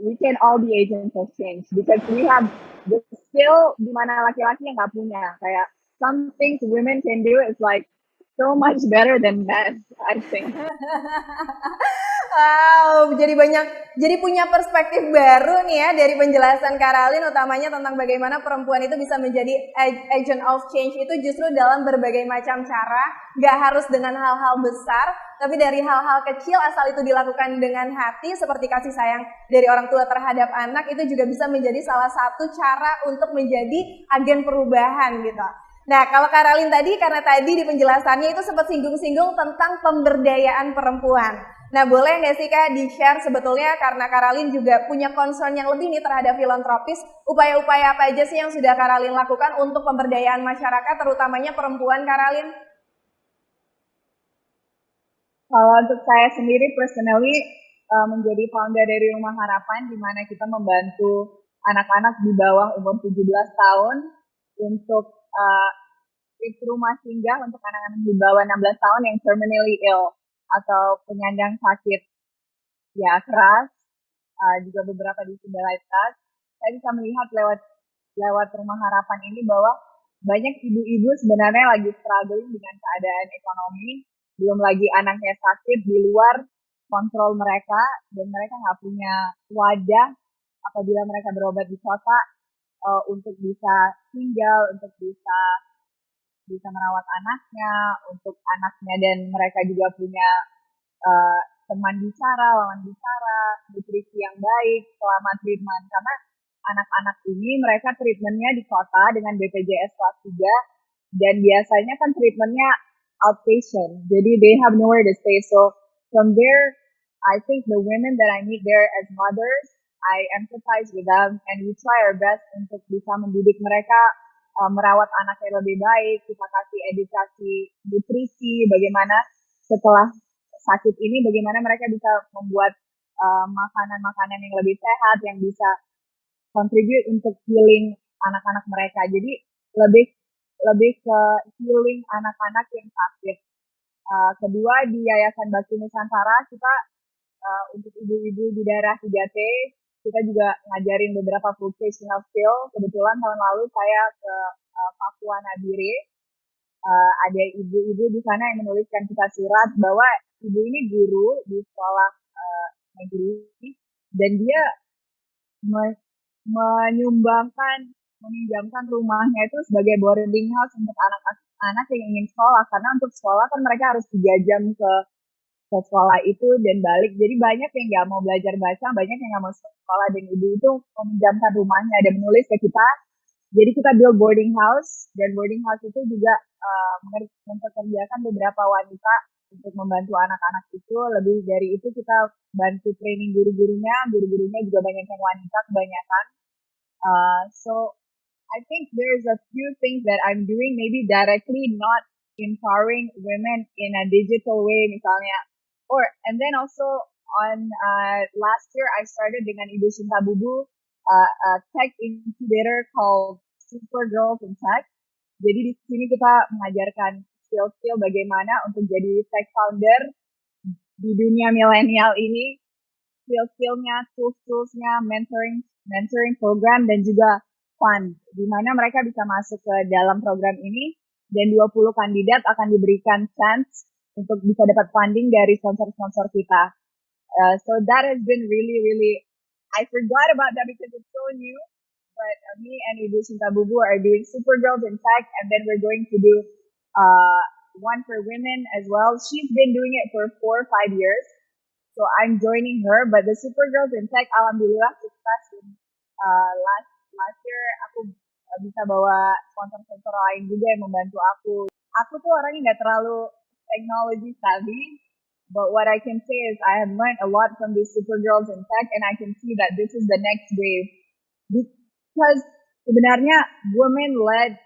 S5: we can all be agents of change, because we have the skill di mana laki-laki yang nggak punya. Kayak some things women can do is like so much better than men, I think.
S1: Wow, jadi punya perspektif baru nih ya dari penjelasan Karalin, utamanya tentang bagaimana perempuan itu bisa menjadi agent of change itu justru dalam berbagai macam cara, gak harus dengan hal-hal besar, tapi dari hal-hal kecil asal itu dilakukan dengan hati, seperti kasih sayang dari orang tua terhadap anak, itu juga bisa menjadi salah satu cara untuk menjadi agen perubahan gitu. Nah, kalau Karalin tadi, karena tadi di penjelasannya itu sempat singgung-singgung tentang pemberdayaan perempuan. Nah, boleh nggak sih Kak di-share sebetulnya, karena Karalin juga punya concern yang lebih nih terhadap filantropis, upaya-upaya apa aja sih yang sudah Karalin lakukan untuk pemberdayaan masyarakat, terutamanya perempuan, Karalin?
S5: Kalau untuk saya sendiri, personally, menjadi founder dari Rumah Harapan, di mana kita membantu anak-anak di bawah umur 17 tahun untuk itu rumah singgah untuk anak-anak di bawah 16 tahun yang terminally ill atau penyandang sakit ya keras, juga beberapa disabilitas. Saya bisa melihat lewat Rumah Harapan ini bahwa banyak ibu-ibu sebenarnya lagi struggling dengan keadaan ekonomi, belum lagi anaknya sakit di luar kontrol mereka, dan mereka nggak punya wadah apabila mereka berobat di kota untuk bisa tinggal, untuk bisa merawat anaknya, untuk anaknya, dan mereka juga punya teman bicara, lawan bicara, nutrisi yang baik selama treatment. Karena anak-anak ini mereka treatmentnya di kota dengan BPJS kelas 3, dan biasanya kan treatmentnya outpatient, jadi they have nowhere to stay. So from there, I think the women that I meet there as mothers, I empathize with them, and we try our best untuk bisa mendidik mereka merawat anaknya lebih baik. Kita kasih edukasi nutrisi, bagaimana setelah sakit ini, bagaimana mereka bisa membuat makanan-makanan yang lebih sehat, yang bisa contribute untuk healing anak-anak mereka. Jadi lebih ke healing anak-anak yang sakit. Kedua, di Yayasan Bakti Nusantara, kita untuk ibu-ibu di daerah 3T, kita juga ngajarin beberapa vocational skill. Kebetulan tahun lalu saya ke Papua Nabire, ada ibu-ibu di sana yang menuliskan kita surat bahwa ibu ini guru di sekolah negeri, dan dia meminjamkan rumahnya itu sebagai boarding house untuk anak-anak yang ingin sekolah, karena untuk sekolah kan mereka harus 3 jam ke sekolah itu dan balik. Jadi banyak yang nggak mau belajar baca, banyak yang nggak mau sekolah, dan ibu itu meminjamkan rumahnya dan menulis ke kita. Jadi kita build boarding house, dan boarding house itu juga mempekerjakan beberapa wanita untuk membantu anak-anak itu. Lebih dari itu kita bantu training guru-gurunya juga banyak yang wanita kebanyakan. So I think there's a few things that I'm doing, maybe directly not empowering women in a digital way misalnya. And then also on last year I started dengan Ibu Cinta Bubu a tech incubator called Super Girls in Tech. Jadi di sini kita mengajarkan skill-skill bagaimana untuk jadi tech founder di dunia milenial ini. Skill-skillnya, tools-toolsnya, mentoring program, dan juga fund, di mana mereka bisa masuk ke dalam program ini, dan 20 kandidat akan diberikan chance untuk bisa dapat funding dari sponsor-sponsor kita. So that has been really, I forgot about that because it's so new, but me and Ibu Cinta Bubu are doing Super Girls in Tech, and then we're going to do one for women as well. She's been doing it for 4 or 5 years, so I'm joining her, but the Super Girls in Tech, alhamdulillah sukses. Last year aku bisa bawa sponsor-sponsor lain juga yang membantu aku. Aku tuh orangnya nggak terlalu technology savvy, but what I can say is I have learned a lot from these Super Girls in Tech, and I can see that this is the next wave. Because sebenarnya women-led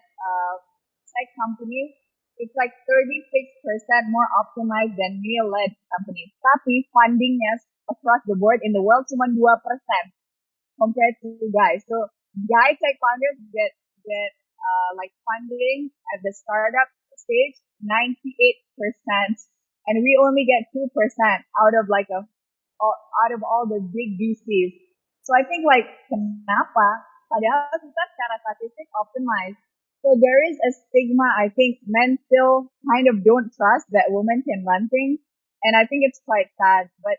S5: tech companies, it's like 36% more optimized than male-led companies. Tapi fundingnya across the board in the world cuma 2% compared to guys. So guy tech founders get like funding at the startup stage 98%, and we only get 2% out of all the big VCs. So I think like kenapa? Padahal kita secara statistik optimize. So there is a stigma. I think men still kind of don't trust that women can run things, and I think it's quite sad. But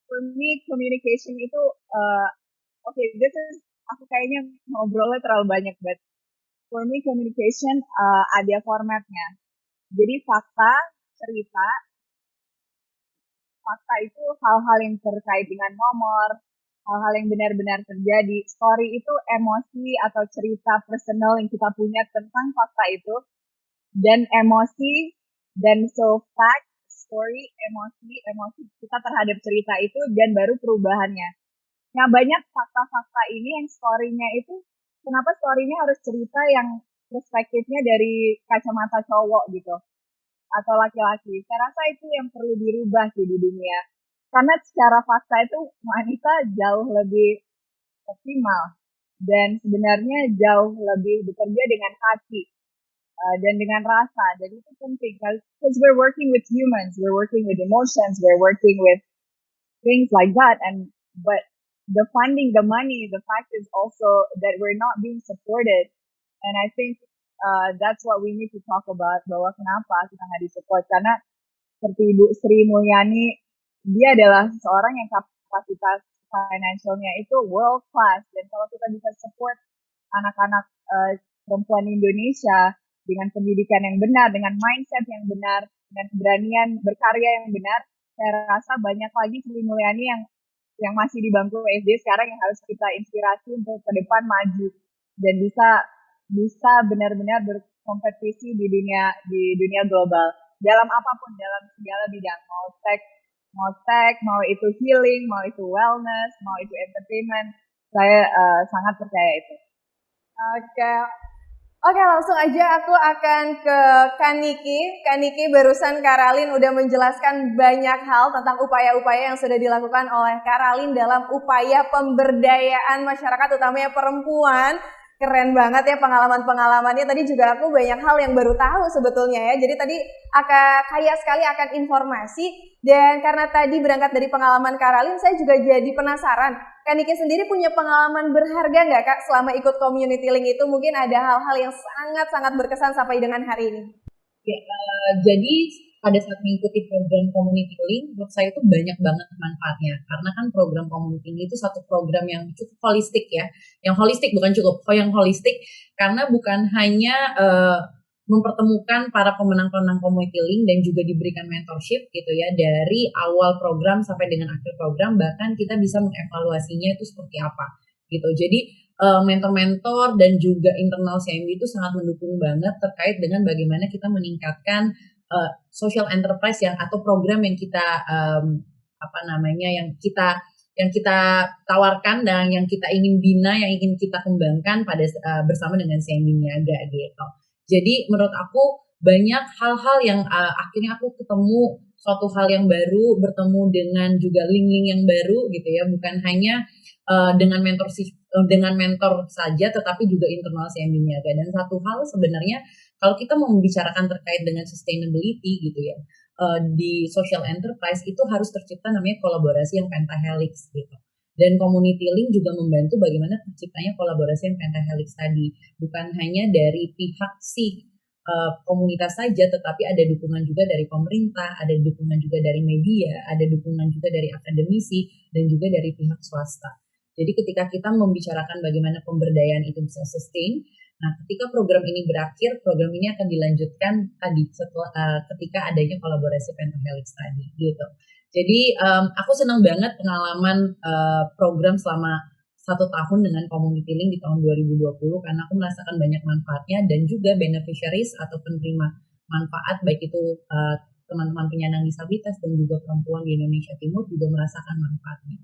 S5: for me, communication itu, okay, this is aku kayaknya ngobrolnya terlalu banyak, but for me communication ada formatnya. Jadi cerita, fakta itu hal-hal yang terkait dengan nomor, hal-hal yang benar-benar terjadi. Story itu emosi atau cerita personal yang kita punya tentang fakta itu. Dan emosi, dan so fact, story, emosi kita terhadap cerita itu, dan baru perubahannya. Nah, banyak fakta-fakta ini yang story-nya itu, kenapa story-nya harus cerita yang perspektifnya dari kacamata cowok gitu, atau laki-laki. Saya rasa itu yang perlu dirubah sih di dunia. Karena secara fakta itu wanita jauh lebih optimal dan sebenarnya jauh lebih bekerja dengan hati dan dengan rasa. Jadi itu penting because we're working with humans, we're working with emotions, we're working with things like that. But the funding, the money, the fact is also that we're not being supported. And I think that's what we need to talk about, bahwa kenapa kita nggak disupport. Karena seperti Ibu Sri Mulyani, dia adalah seorang yang kapasitas financialnya itu world class. Dan kalau kita bisa support anak-anak perempuan Indonesia dengan pendidikan yang benar, dengan mindset yang benar, dengan keberanian berkarya yang benar, saya rasa banyak lagi Sri Mulyani yang masih di bangku SD sekarang yang harus kita inspirasi untuk ke depan maju dan bisa benar-benar berkompetisi di dunia global dalam apapun, dalam segala bidang, mau tech, mau itu healing, mau itu wellness, mau itu entertainment. Saya sangat percaya itu.
S1: Oke, langsung aja aku akan ke Kak Niki. Kak Niki, barusan Kak Ralin udah menjelaskan banyak hal tentang upaya-upaya yang sudah dilakukan oleh Kak Ralin dalam upaya pemberdayaan masyarakat, utamanya perempuan. Keren banget ya pengalaman-pengalamannya. Tadi juga aku banyak hal yang baru tahu sebetulnya ya. Jadi tadi kaya sekali akan informasi. Dan karena tadi berangkat dari pengalaman Kak Ralin, saya juga jadi penasaran. Kak Niki sendiri punya pengalaman berharga nggak Kak selama ikut community link itu? Mungkin ada hal-hal yang sangat-sangat berkesan sampai dengan hari ini.
S3: Ya, jadi pada saat mengikuti program community link, menurut saya itu banyak banget manfaatnya. Karena kan program community link itu satu program yang cukup holistik ya. Yang holistik bukan cukup, yang holistik karena bukan hanya mempertemukan para pemenang-pemenang community link dan juga diberikan mentorship gitu ya dari awal program sampai dengan akhir program, bahkan kita bisa mengevaluasinya itu seperti apa gitu. Jadi mentor-mentor dan juga internal CMB itu sangat mendukung banget terkait dengan bagaimana kita meningkatkan social enterprise atau program yang kita yang kita tawarkan dan yang kita ingin bina, yang ingin kita kembangkan bersama dengan CMB Niaga gitu. Jadi menurut aku banyak hal-hal yang akhirnya aku ketemu suatu hal yang baru, bertemu dengan juga link-link yang baru gitu ya, bukan hanya dengan mentor saja, tetapi juga internal CMB Niaga. Dan satu hal sebenarnya kalau kita mau membicarakan terkait dengan sustainability gitu ya, di social enterprise itu harus tercipta namanya kolaborasi yang pentahelix gitu. Dan community link juga membantu bagaimana terciptanya kolaborasi yang pentahelix tadi. Bukan hanya dari pihak komunitas saja, tetapi ada dukungan juga dari pemerintah, ada dukungan juga dari media, ada dukungan juga dari akademisi, dan juga dari pihak swasta. Jadi ketika kita membicarakan bagaimana pemberdayaan itu bisa sustain, nah ketika program ini berakhir, program ini akan dilanjutkan ketika adanya kolaborasi pentahelix tadi gitu. Jadi aku senang banget pengalaman program selama 1 tahun dengan community link di tahun 2020 karena aku merasakan banyak manfaatnya dan juga beneficiaries atau penerima manfaat baik itu teman-teman penyandang disabilitas dan juga perempuan di Indonesia Timur juga merasakan manfaatnya.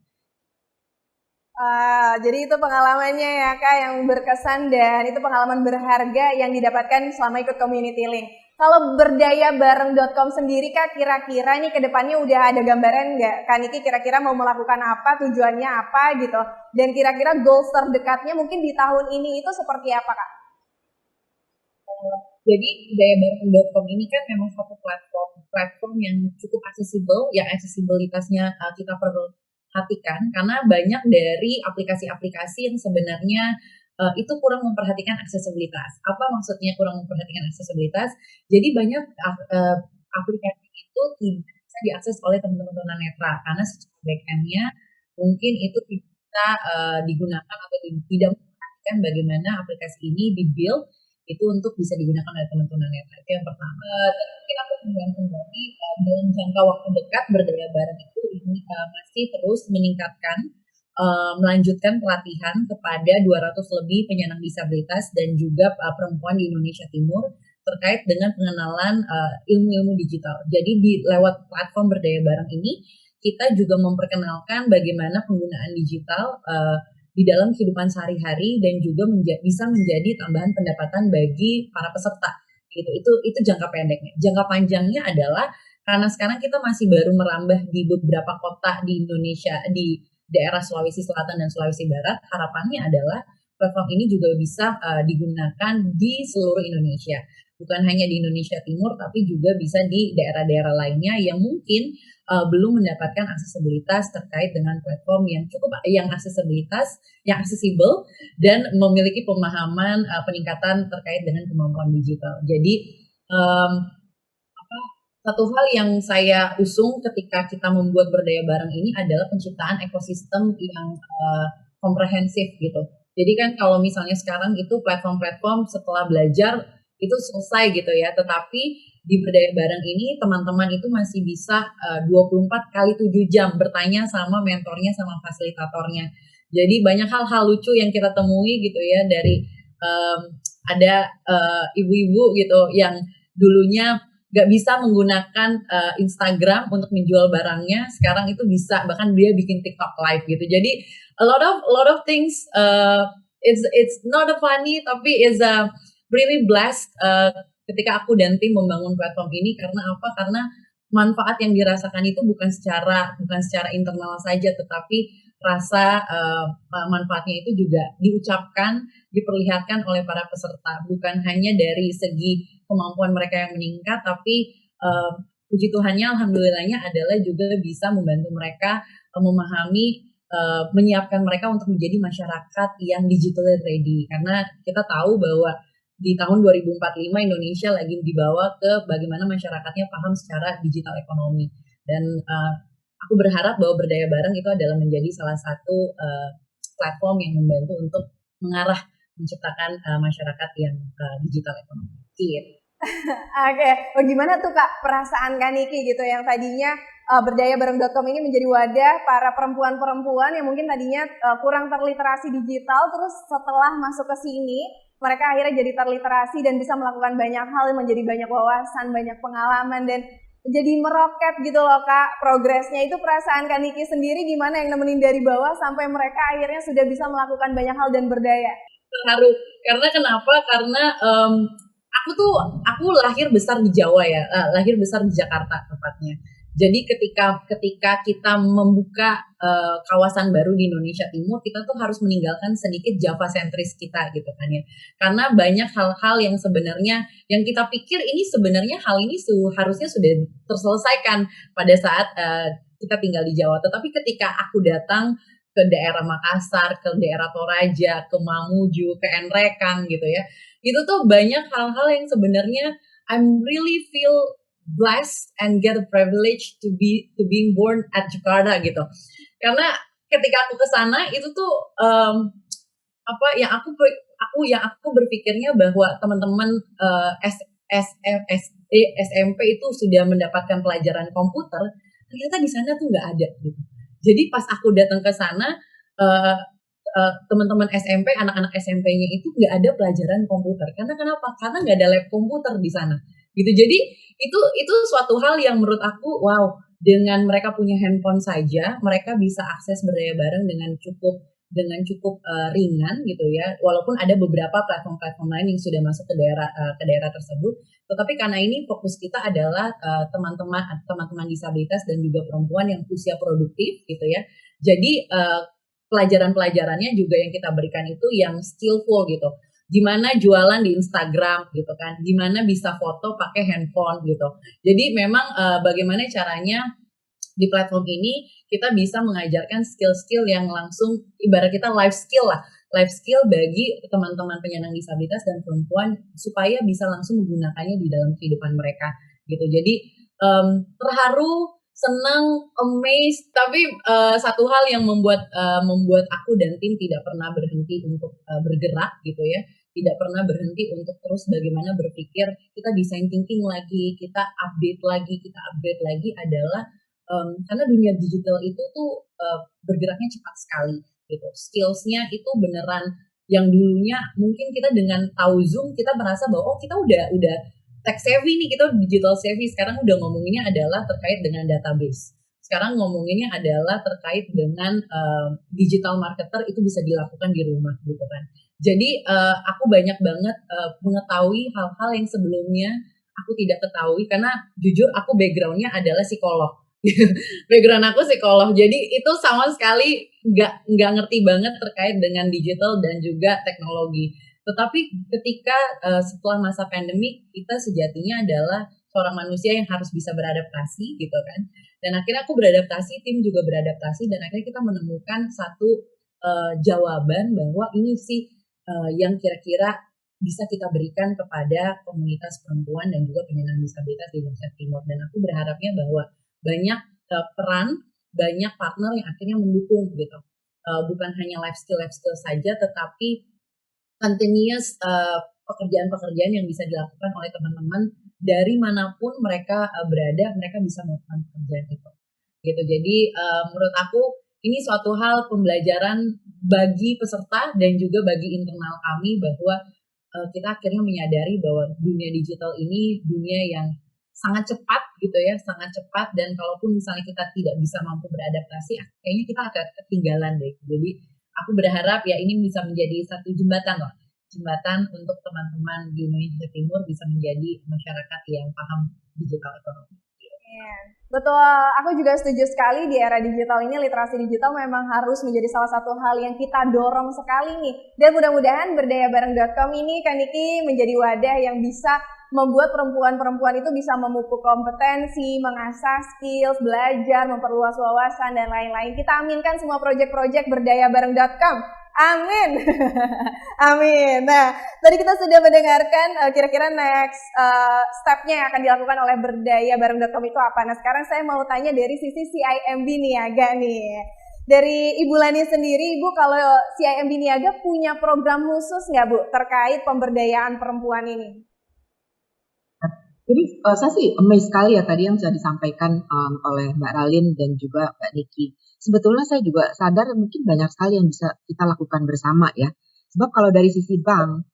S1: Jadi itu pengalamannya ya Kak yang berkesan dan itu pengalaman berharga yang didapatkan selama ikut community link. Kalau berdayabareng.com sendiri Kak, kira-kira nih ke depannya udah ada gambaran nggak? Kak Niki kira-kira mau melakukan apa, tujuannya apa gitu? Dan kira-kira goals terdekatnya mungkin di tahun ini itu seperti apa Kak?
S3: Jadi dayabareng.com ini kan memang satu platform yang cukup aksesibel, yang aksesibilitasnya kita perhatikan karena banyak dari aplikasi-aplikasi yang sebenarnya itu kurang memperhatikan aksesibilitas. Apa maksudnya kurang memperhatikan aksesibilitas? Jadi banyak aplikasi itu tidak bisa diakses oleh teman-teman tunanetra karena secara back-end-nya mungkin itu tidak bisa digunakan atau tidak memperhatikan bagaimana aplikasi ini di-build itu untuk bisa digunakan oleh teman tunanetra. Itu yang pertama. Mungkin aku menggantung dari dalam jangka waktu dekat berdaya bareng itu ini masih terus meningkatkan, melanjutkan pelatihan kepada 200 lebih penyandang disabilitas dan juga perempuan di Indonesia Timur terkait dengan pengenalan ilmu-ilmu digital. Jadi di lewat platform berdaya bareng ini kita juga memperkenalkan bagaimana penggunaan digital di dalam kehidupan sehari-hari dan juga bisa menjadi tambahan pendapatan bagi para peserta. Gitu. Itu jangka pendeknya. Jangka panjangnya adalah karena sekarang kita masih baru merambah di beberapa kota di Indonesia, di daerah Sulawesi Selatan dan Sulawesi Barat, harapannya adalah platform ini juga bisa digunakan di seluruh Indonesia. Bukan hanya di Indonesia Timur, tapi juga bisa di daerah-daerah lainnya yang mungkin belum mendapatkan aksesibilitas terkait dengan platform yang aksesibel dan memiliki pemahaman peningkatan terkait dengan kemampuan digital. Jadi satu hal yang saya usung ketika kita membuat berdaya bareng ini adalah penciptaan ekosistem yang komprehensif gitu. Jadi kan kalau misalnya sekarang itu platform-platform setelah belajar itu selesai gitu ya, tetapi di berdaya bareng ini teman-teman itu masih bisa 24x7 jam bertanya sama mentornya sama fasilitatornya. Jadi banyak hal-hal lucu yang kita temui gitu ya dari ada ibu-ibu gitu yang dulunya gak bisa menggunakan Instagram untuk menjual barangnya, sekarang itu bisa, bahkan dia bikin TikTok live gitu. Jadi a lot of things it's not a funny tapi is a really blessed ketika aku dan tim membangun platform ini. Karena apa? Karena manfaat yang dirasakan itu bukan secara internal saja, tetapi rasa manfaatnya itu juga diucapkan, diperlihatkan oleh para peserta. Bukan hanya dari segi kemampuan mereka yang meningkat, tapi puji Tuhannya, alhamdulillahnya adalah juga bisa membantu mereka memahami, menyiapkan mereka untuk menjadi masyarakat yang digitally ready. Karena kita tahu bahwa di tahun 2045 Indonesia lagi dibawa ke bagaimana masyarakatnya paham secara digital ekonomi. Dan aku berharap bahwa berdaya bareng itu adalah menjadi salah satu platform yang membantu untuk mengarah menciptakan masyarakat yang digital ekonomi. Gitu.
S1: Oke, bagaimana tuh Kak perasaan Kak Niki gitu yang tadinya berdayabareng.com ini menjadi wadah para perempuan-perempuan yang mungkin tadinya kurang terliterasi digital, terus setelah masuk ke sini mereka akhirnya jadi terliterasi dan bisa melakukan banyak hal, menjadi banyak wawasan, banyak pengalaman dan jadi meroket gitu loh Kak progresnya. Itu perasaan Kak Niki sendiri gimana yang nemenin dari bawah sampai mereka akhirnya sudah bisa melakukan banyak hal dan berdaya?
S3: Terharu. Karena kenapa? Karena aku lahir besar di Jawa ya, lahir besar di Jakarta tepatnya. Jadi ketika kita membuka kawasan baru di Indonesia Timur, kita tuh harus meninggalkan sedikit Java sentris kita gitu kan ya. Karena banyak hal-hal yang sebenarnya yang kita pikir ini sebenarnya hal ini harusnya sudah terselesaikan pada saat kita tinggal di Jawa. Tetapi ketika aku datang ke daerah Makassar, ke daerah Toraja, ke Mamuju, ke Enrekang gitu ya, itu tuh banyak hal-hal yang sebenarnya I'm really feel blessed and get a privilege to being born at Jakarta gitu. Karena ketika aku ke sana itu tuh yang aku berpikirnya bahwa teman-teman SMP itu sudah mendapatkan pelajaran komputer, ternyata di sana tuh nggak ada gitu. Jadi pas aku datang ke sana teman-teman SMP, anak-anak SMP-nya itu nggak ada pelajaran komputer. Karena kenapa? Karena nggak ada lab komputer di sana. Gitu. Jadi itu suatu hal yang menurut aku wow, dengan mereka punya handphone saja, mereka bisa akses berdaya bareng dengan cukup dengan cukup ringan gitu ya, walaupun ada beberapa platform-platform lain yang sudah masuk ke daerah tersebut, tetapi karena ini fokus kita adalah teman-teman disabilitas dan juga perempuan yang usia produktif gitu ya. Jadi pelajaran-pelajarannya juga yang kita berikan itu yang skillful gitu. Gimana jualan di Instagram gitu kan, gimana bisa foto pakai handphone gitu. Jadi memang bagaimana caranya di platform ini kita bisa mengajarkan skill-skill yang langsung ibarat kita life skill bagi teman-teman penyandang disabilitas dan perempuan supaya bisa langsung menggunakannya di dalam kehidupan mereka gitu. Jadi terharu, senang, amazed, tapi satu hal yang membuat aku dan tim tidak pernah berhenti untuk bergerak gitu ya, tidak pernah berhenti untuk terus bagaimana berpikir kita design thinking lagi, kita update lagi adalah karena dunia digital itu tuh bergeraknya cepat sekali gitu. Skills-nya itu beneran yang dulunya mungkin kita dengan tahu Zoom kita merasa bahwa kita udah tech savvy nih, kita digital savvy. Sekarang udah ngomonginnya adalah terkait dengan database. Sekarang ngomonginnya adalah terkait dengan digital marketer itu bisa dilakukan di rumah gitu kan. Jadi aku banyak banget mengetahui hal-hal yang sebelumnya aku tidak ketahui karena jujur aku background-nya adalah psikolog. Background aku psikolog, jadi itu sama sekali nggak ngerti banget terkait dengan digital dan juga teknologi. Tetapi ketika setelah masa pandemi kita sejatinya adalah seorang manusia yang harus bisa beradaptasi gitu kan. Dan akhirnya aku beradaptasi, tim juga beradaptasi, dan akhirnya kita menemukan satu jawaban bahwa ini sih yang kira-kira bisa kita berikan kepada komunitas perempuan dan juga penyandang disabilitas di Indonesia Timur. Dan aku berharapnya bahwa banyak peran, banyak partner yang akhirnya mendukung gitu. Bukan hanya life skill saja, tetapi continuous pekerjaan-pekerjaan yang bisa dilakukan oleh teman-teman dari manapun mereka berada, mereka bisa melakukan pekerjaan itu. Gitu. Jadi menurut aku ini suatu hal pembelajaran bagi peserta dan juga bagi internal kami bahwa kita akhirnya menyadari bahwa dunia digital ini dunia yang sangat cepat gitu ya, sangat cepat, dan kalaupun misalnya kita tidak bisa mampu beradaptasi, kayaknya kita akan ketinggalan deh. Jadi aku berharap ya ini bisa menjadi satu jembatan untuk teman-teman di Indonesia Timur bisa menjadi masyarakat yang paham digital ekonomi.
S1: Betul, aku juga setuju sekali di era digital ini literasi digital memang harus menjadi salah satu hal yang kita dorong sekali nih. Dan mudah-mudahan berdayabareng.com ini Kak Niki menjadi wadah yang bisa membuat perempuan-perempuan itu bisa memupuk kompetensi, mengasah skills, belajar, memperluas wawasan, dan lain-lain. Kita aminkan semua proyek-proyek berdayabareng.com. Amin. Amin. Nah, tadi kita sudah mendengarkan kira-kira next step-nya yang akan dilakukan oleh berdayabareng.com itu apa. Nah, sekarang saya mau tanya dari sisi CIMB Niaga nih. Dari Ibu Lani sendiri, Ibu kalau CIMB Niaga punya program khusus nggak Bu terkait pemberdayaan perempuan ini?
S4: Jadi saya sih amazed sekali ya tadi yang sudah disampaikan oleh Mbak Ralin dan juga Mbak Niki. Sebetulnya saya juga sadar mungkin banyak sekali yang bisa kita lakukan bersama ya. Sebab kalau dari sisi bank,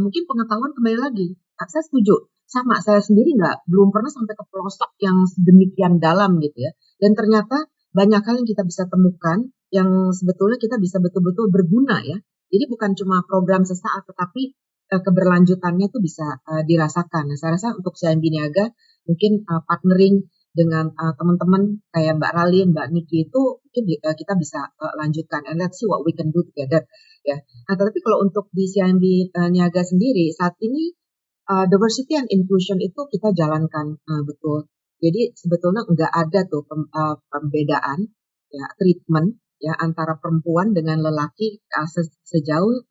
S4: mungkin pengetahuan kembali lagi. Saya setuju, sama saya sendiri belum pernah sampai ke pelosok yang sedemikian dalam gitu ya. Dan ternyata banyak hal yang kita bisa temukan yang sebetulnya kita bisa betul-betul berguna ya. Jadi bukan cuma program sesaat, tetapi keberlanjutannya itu bisa dirasakan. Nah, saya rasa untuk CIMB Niaga mungkin partnering dengan teman-teman kayak Mbak Ralin, Mbak Niki itu mungkin kita bisa lanjutkan and let's see what we can do together ya. Nah, tetapi kalau untuk di CIMB Niaga sendiri saat ini diversity and inclusion itu kita jalankan betul. Jadi sebetulnya enggak ada tuh pembedaan ya, treatment ya antara perempuan dengan lelaki sejauh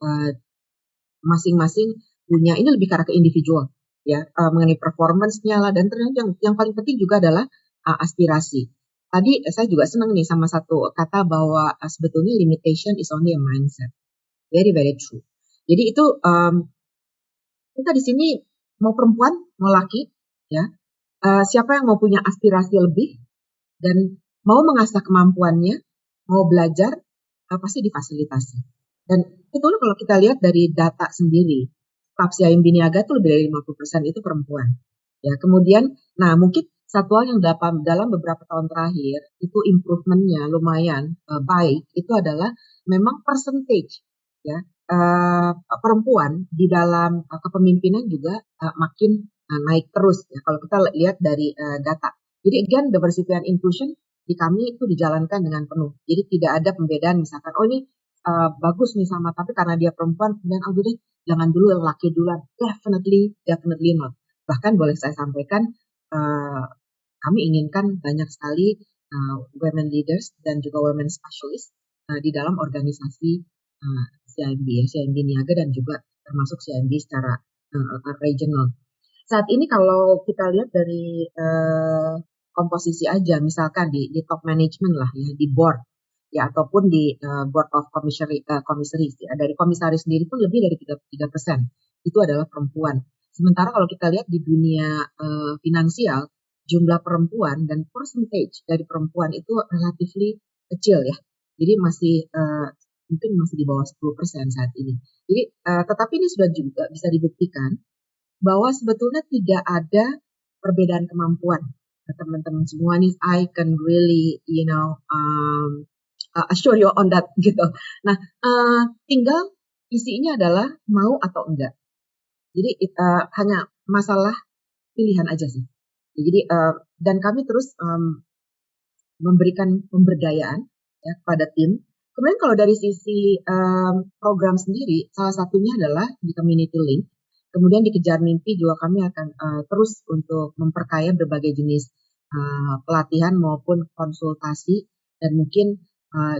S4: masing-masing punya, ini lebih ke arah ke individual ya, mengenai performance-nya lah, dan ternyata yang paling penting juga adalah aspirasi. Tadi saya juga senang nih sama satu kata bahwa sebetulnya limitation is only a mindset. Very very true. Jadi itu kita di sini mau perempuan mau laki ya, siapa yang mau punya aspirasi lebih dan mau mengasah kemampuannya, mau belajar, pasti difasilitasi. Dan betul kalau kita lihat dari data sendiri, staf CIMB Niaga itu lebih dari 50% itu perempuan. Ya, kemudian, nah mungkin satu hal yang dalam beberapa tahun terakhir itu improvementnya lumayan baik, itu adalah memang percentage ya perempuan di dalam kepemimpinan juga makin naik terus ya kalau kita lihat dari data. Jadi again diversity and inclusion di kami itu dijalankan dengan penuh. Jadi tidak ada pembedaan misalkan oh ini bagus nih sama tapi karena dia perempuan kemudian oh deh jangan dulu laki duluan. Definitely not. Bahkan boleh saya sampaikan kami inginkan banyak sekali women leaders dan juga women specialist di dalam organisasi CIMB ya, CIMB Niaga dan juga termasuk CIMB secara regional. Saat ini kalau kita lihat dari komposisi aja, misalkan di top management lah ya, di board ya ataupun di board of commissaries ya, dari komisaris sendiri pun lebih dari 3% itu adalah perempuan. Sementara kalau kita lihat di dunia finansial jumlah perempuan dan percentage dari perempuan itu relatively kecil ya. Jadi masih mungkin masih di bawah 10% saat ini. Jadi tetapi ini sudah juga bisa dibuktikan bahwa sebetulnya tidak ada perbedaan kemampuan. Teman-teman semua nih, I can really, assure you on that gitu. Nah, tinggal isinya adalah mau atau enggak. Jadi hanya masalah pilihan aja sih. Jadi dan kami terus memberikan pemberdayaan ya kepada tim. Kemudian kalau dari sisi program sendiri, salah satunya adalah di community link. Kemudian di Kejar Mimpi juga kami akan terus untuk memperkaya berbagai jenis pelatihan maupun konsultasi dan mungkin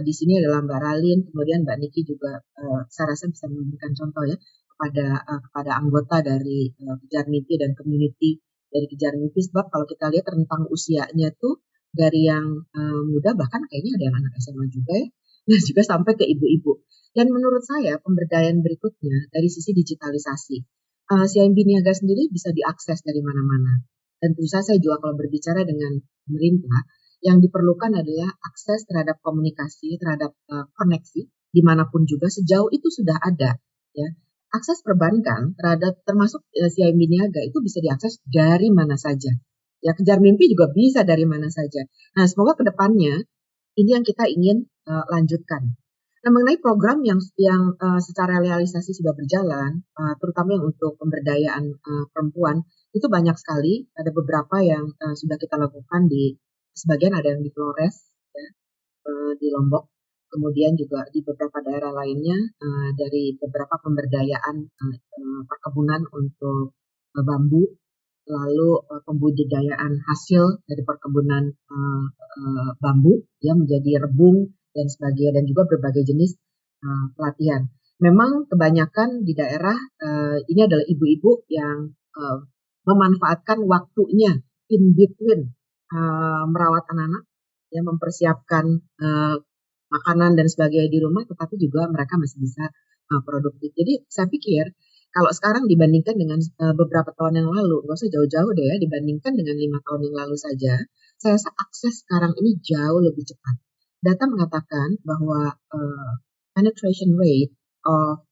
S4: di sini adalah Mbak Ralin, kemudian Mbak Niki juga saya rasa bisa memberikan contoh ya kepada anggota dari Kejar Mimpi dan community dari Kejar Mimpi sebab kalau kita lihat rentang usianya tuh dari yang muda bahkan kayaknya ada yang anak SMA juga ya, dan juga sampai ke ibu-ibu. Dan menurut saya pemberdayaan berikutnya dari sisi digitalisasi. CIMB Niaga sendiri bisa diakses dari mana-mana. Dan tentu saja saya juga kalau berbicara dengan pemerintah, yang diperlukan adalah akses terhadap komunikasi, terhadap koneksi, dimanapun juga sejauh itu sudah ada. Ya. Akses perbankan terhadap termasuk CIMB Niaga itu bisa diakses dari mana saja. Ya, Kejar Mimpi juga bisa dari mana saja. Nah, semoga ke depannya ini yang kita ingin lanjutkan. Nah, mengenai program yang secara realisasi sudah berjalan, terutama yang untuk pemberdayaan perempuan, itu banyak sekali. Ada beberapa yang sudah kita lakukan sebagian ada yang di Flores, ya, di Lombok. Kemudian juga di beberapa daerah lainnya dari beberapa pemberdayaan perkebunan untuk bambu, lalu pembudidayaan hasil dari perkebunan bambu, ya menjadi rebung dan sebagainya dan juga berbagai jenis pelatihan. Memang kebanyakan di daerah ini adalah ibu-ibu yang memanfaatkan waktunya in between merawat anak-anak, ya mempersiapkan makanan dan sebagainya di rumah, tetapi juga mereka masih bisa produktif. Jadi saya pikir kalau sekarang dibandingkan dengan beberapa tahun yang lalu, nggak usah jauh-jauh deh ya, dibandingkan dengan 5 tahun yang lalu saja, saya rasa akses sekarang ini jauh lebih cepat. Data mengatakan bahwa penetration rate of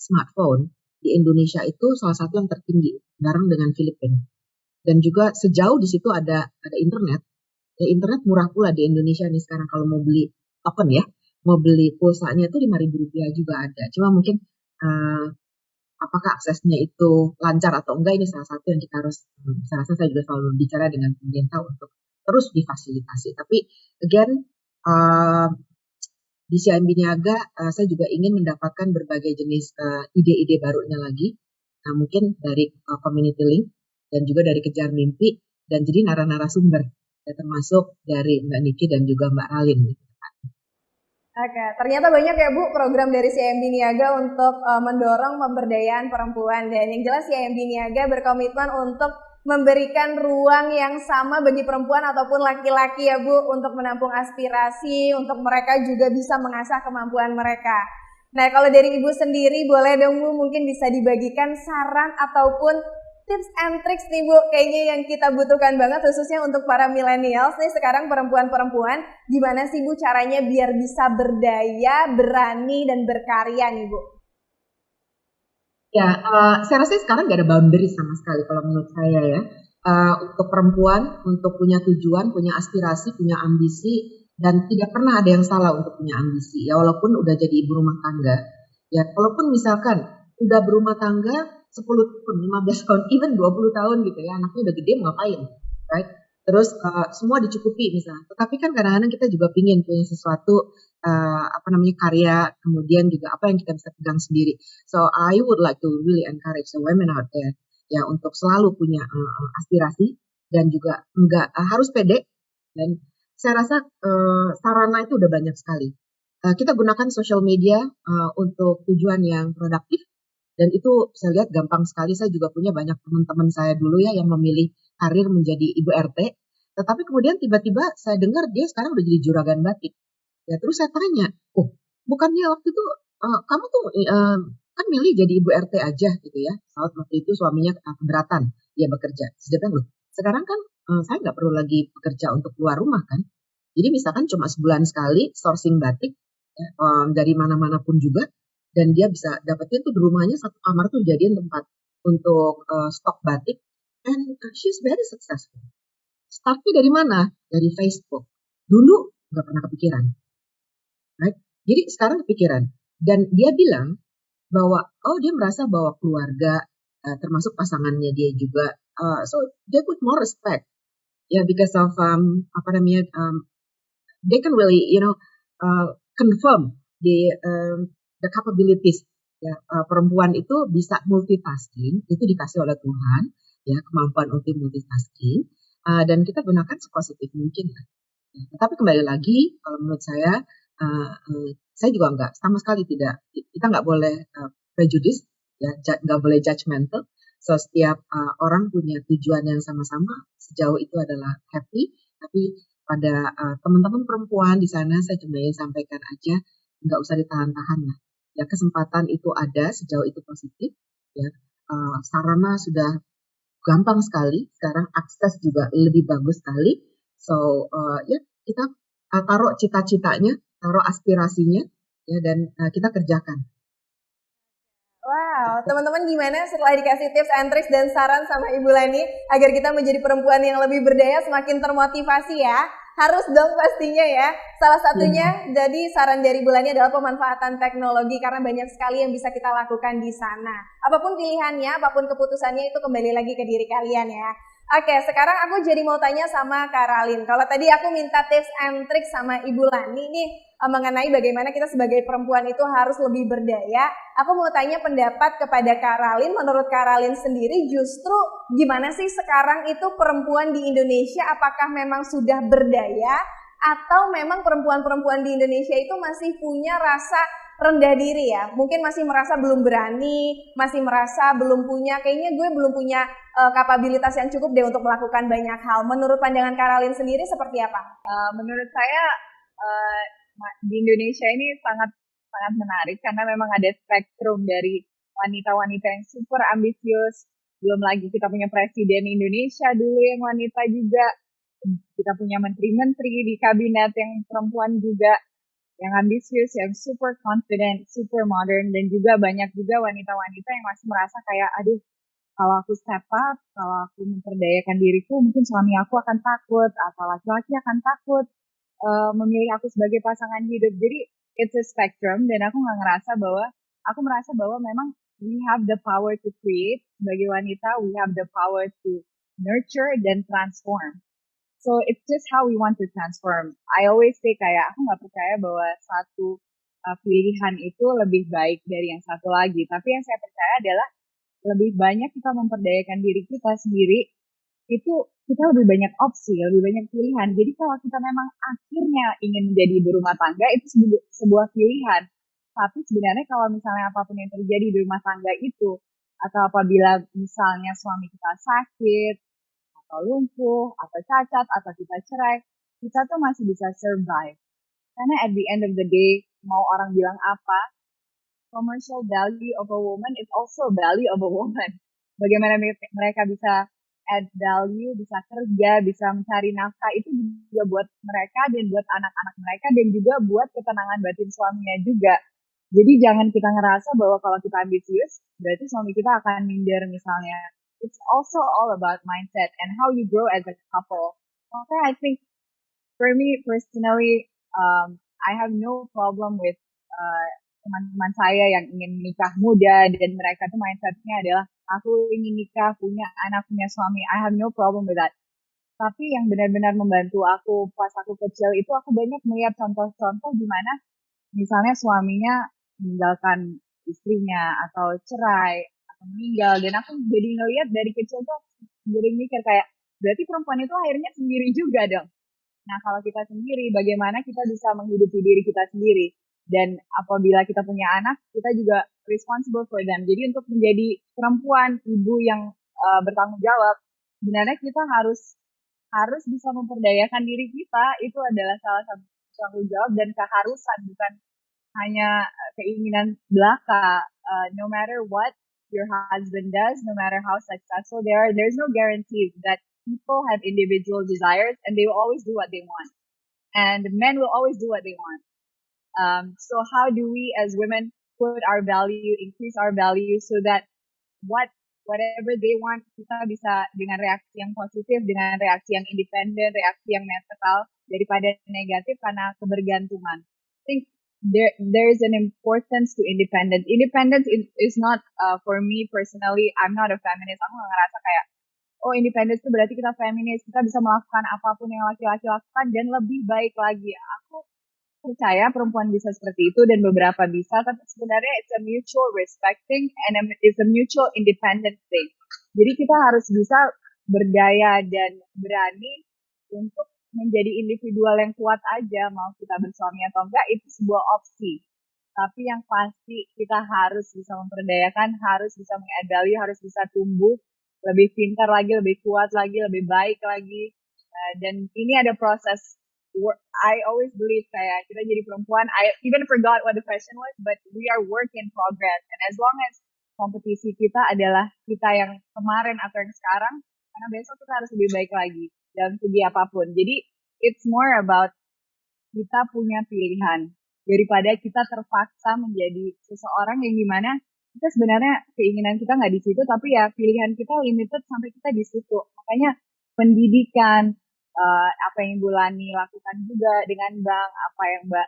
S4: smartphone di Indonesia itu salah satu yang tertinggi, bareng dengan Filipina. Dan juga sejauh di situ ada internet, ya internet murah pula di Indonesia nih sekarang kalau mau beli token ya, mau beli pulsanya itu Rp5.000 juga ada. Cuma mungkin apakah aksesnya itu lancar atau enggak ini salah satu yang kita harus, saya rasa saya juga selalu bicara dengan pemerintah untuk terus difasilitasi. Tapi again, di CIMB Niaga saya juga ingin mendapatkan berbagai jenis ide-ide barunya lagi. Nah, mungkin dari community link dan juga dari Kejar Mimpi dan jadi narasumber ya, termasuk dari Mbak Niki dan juga Mbak Ralin.
S1: Oke, ternyata banyak ya Bu program dari CIMB Niaga untuk mendorong pemberdayaan perempuan dan yang jelas CIMB Niaga berkomitmen untuk memberikan ruang yang sama bagi perempuan ataupun laki-laki ya Bu untuk menampung aspirasi, untuk mereka juga bisa mengasah kemampuan mereka. Nah kalau dari Ibu sendiri boleh dong Bu mungkin bisa dibagikan saran ataupun tips and tricks nih Bu kayaknya yang kita butuhkan banget khususnya untuk para millennials nih sekarang perempuan-perempuan gimana sih Bu caranya biar bisa berdaya, berani dan berkarya nih Bu?
S4: Ya, saya rasa sekarang nggak ada boundary sama sekali kalau menurut saya ya. untuk perempuan untuk punya tujuan, punya aspirasi, punya ambisi, dan tidak pernah ada yang salah untuk punya ambisi ya, walaupun udah jadi ibu rumah tangga ya, walaupun misalkan udah berumah tangga 10 tahun, 15 tahun, even 20 tahun gitu ya, anaknya udah gede mau ngapain, right? Terus semua dicukupi misalnya, tetapi kan kadang-kadang kita juga pingin punya sesuatu karya, kemudian juga apa yang kita bisa pegang sendiri. So I would like to really encourage the women out there ya untuk selalu punya aspirasi dan juga enggak harus pede, dan saya rasa sarana itu udah banyak sekali. Kita gunakan social media untuk tujuan yang produktif, dan itu saya lihat gampang sekali. Saya juga punya banyak teman-teman saya dulu ya yang memilih karir menjadi ibu RT, tetapi kemudian tiba-tiba saya dengar dia sekarang udah jadi juragan batik. Ya terus saya tanya, oh bukannya waktu itu kamu tuh kan milih jadi ibu RT aja gitu ya, saat waktu itu suaminya keberatan dia bekerja. Dia bilang, loh sekarang kan saya nggak perlu lagi bekerja untuk keluar rumah kan, jadi misalkan cuma sebulan sekali sourcing batik ya, dari mana-mana pun juga, dan dia bisa dapetin tuh di rumahnya satu kamar tuh jadiin tempat untuk stok batik, and she's very successful. Startnya dari mana? Dari Facebook. Dulu nggak pernah kepikiran, right? Jadi sekarang kepikiran, dan dia bilang bahwa dia merasa bahwa keluarga termasuk pasangannya dia juga, so they put more respect ya, because of they can really confirm the capabilities ya, perempuan itu bisa multitasking, itu dikasih oleh Tuhan ya, kemampuan untuk multitasking, dan kita gunakan sepositif mungkin lah ya. Tetapi kembali lagi kalau menurut saya juga nggak sama sekali tidak, kita nggak boleh prejudice ya, nggak boleh judgmental. So setiap orang punya tujuan yang sama-sama, sejauh itu adalah happy. Tapi pada teman-teman perempuan di sana saya cuma ingin sampaikan aja, nggak usah ditahan-tahan lah ya, kesempatan itu ada sejauh itu positif ya. Sarana sudah gampang sekali sekarang, akses juga lebih bagus sekali. So ya kita taruh cita-citanya, taruh aspirasinya ya, dan kita kerjakan.
S1: Wow, teman-teman gimana setelah dikasih tips and tricks dan saran sama Ibu Lani agar kita menjadi perempuan yang lebih berdaya, semakin termotivasi ya? Harus dong pastinya ya. Salah satunya jadi saran dari Ibu Lani adalah pemanfaatan teknologi, karena banyak sekali yang bisa kita lakukan di sana. Apapun pilihannya, apapun keputusannya, itu kembali lagi ke diri kalian ya. Oke, sekarang aku jadi mau tanya sama Kak Ralin. Kalau tadi aku minta tips and tricks sama Ibu Lani nih mengenai bagaimana kita sebagai perempuan itu harus lebih berdaya, aku mau tanya pendapat kepada Kak Ralin. Menurut Kak Ralin sendiri justru gimana sih sekarang itu perempuan di Indonesia? Apakah memang sudah berdaya atau memang perempuan-perempuan di Indonesia itu masih punya rasa rendah diri ya? Mungkin masih merasa belum berani, masih merasa belum punya, kayaknya gue belum punya kapabilitas yang cukup deh untuk melakukan banyak hal. Menurut pandangan Kak Ralin sendiri seperti apa?
S2: Menurut saya di Indonesia ini sangat menarik karena memang ada spektrum dari wanita-wanita yang super ambisius. Belum lagi kita punya presiden Indonesia dulu yang wanita juga. Kita punya menteri-menteri di kabinet yang perempuan juga, yang ambisius, yang super confident, super modern, dan juga banyak juga wanita-wanita yang masih merasa kayak, aduh, kalau aku step up, kalau aku memperdayakan diriku, mungkin suami aku akan takut, atau laki-laki akan takut memilih aku sebagai pasangan hidup. Jadi it's a spectrum, dan aku merasa bahwa memang we have the power to create. Sebagai wanita, we have the power to nurture dan transform. So it's just how we want to transform. I always say kayak aku nggak percaya bahwa satu pilihan itu lebih baik dari yang satu lagi. Tapi yang saya percaya adalah lebih banyak kita memperdayakan diri kita sendiri, itu kita lebih banyak opsi, lebih banyak pilihan. Jadi kalau kita memang akhirnya ingin menjadi ibu rumah tangga, itu sebuah pilihan. Tapi sebenarnya kalau misalnya apapun yang terjadi di rumah tangga itu, atau apabila misalnya suami kita sakit, atau lumpuh, atau cacat, atau kita cerai, kita tuh masih bisa survive. Karena at the end of the day, mau orang bilang apa, commercial value of a woman is also value of a woman. Bagaimana mereka bisa add value, bisa kerja, bisa mencari nafkah, itu juga buat mereka dan buat anak-anak mereka, dan juga buat ketenangan batin suaminya juga. Jadi jangan kita ngerasa bahwa kalau kita ambisius, berarti suami kita akan minder misalnya
S5: it's also all about mindset and how you grow as a couple. Okay, I think for me personally, I have no problem with teman-teman saya yang ingin menikah muda dan mereka tuh mindsetnya adalah aku ingin nikah, punya anak, punya suami. I have no problem with that. Tapi yang benar-benar membantu aku pas aku kecil itu aku banyak melihat contoh-contoh di mana misalnya suaminya meninggalkan istrinya atau cerai atau meninggal dan aku jadi ngelihat dari kecil tuh jadi mikir kayak berarti perempuan itu akhirnya sendiri juga dong. Nah, kalau kita sendiri, bagaimana kita bisa menghidupi diri kita sendiri? Dan apabila kita punya anak, kita juga responsible for them. Jadi untuk menjadi perempuan, ibu yang bertanggung jawab, sebenarnya kita harus bisa memperdayakan diri kita. Itu adalah salah satu tanggung jawab dan keharusan, bukan hanya keinginan belaka. No matter what your husband does, no matter how successful they are, there's no guarantee that people have individual desires and they will always do what they want. And men will always do what they want. So how do we as women put our value, increase our value so that whatever they want, kita bisa dengan reaksi yang positif, dengan reaksi yang independen, reaksi yang netral daripada negatif karena kebergantungan. I think there is an importance to independence. Independence is not for me personally. I'm not a feminist. Aku nggak ngerasa kayak oh independence itu berarti kita feminis, kita bisa melakukan apapun yang laki-laki lakukan dan lebih baik lagi. Aku percaya perempuan bisa seperti itu dan beberapa bisa, tapi sebenarnya it's a mutual respecting and it's a mutual independent thing. Jadi kita harus bisa berdaya dan berani untuk menjadi individual yang kuat aja, mau kita bersuami atau enggak, itu sebuah opsi. Tapi yang pasti kita harus bisa memperdayakan, harus bisa meng-add value, harus bisa tumbuh, lebih pintar lagi, lebih kuat lagi, lebih baik lagi. Dan ini ada proses. I always believe kayak kita jadi perempuan. I even forgot what the question was, but we are work in progress. And as long as kompetisi kita adalah kita yang kemarin atau yang sekarang, karena besok kita harus lebih baik lagi dalam segi apapun. Jadi it's more about kita punya pilihan daripada kita terpaksa menjadi seseorang yang gimana kita sebenarnya keinginan kita nggak di situ, tapi ya pilihan kita limited sampai kita di situ. Makanya pendidikan, apa yang Ibu Lani lakukan juga dengan Bang, apa yang Mbak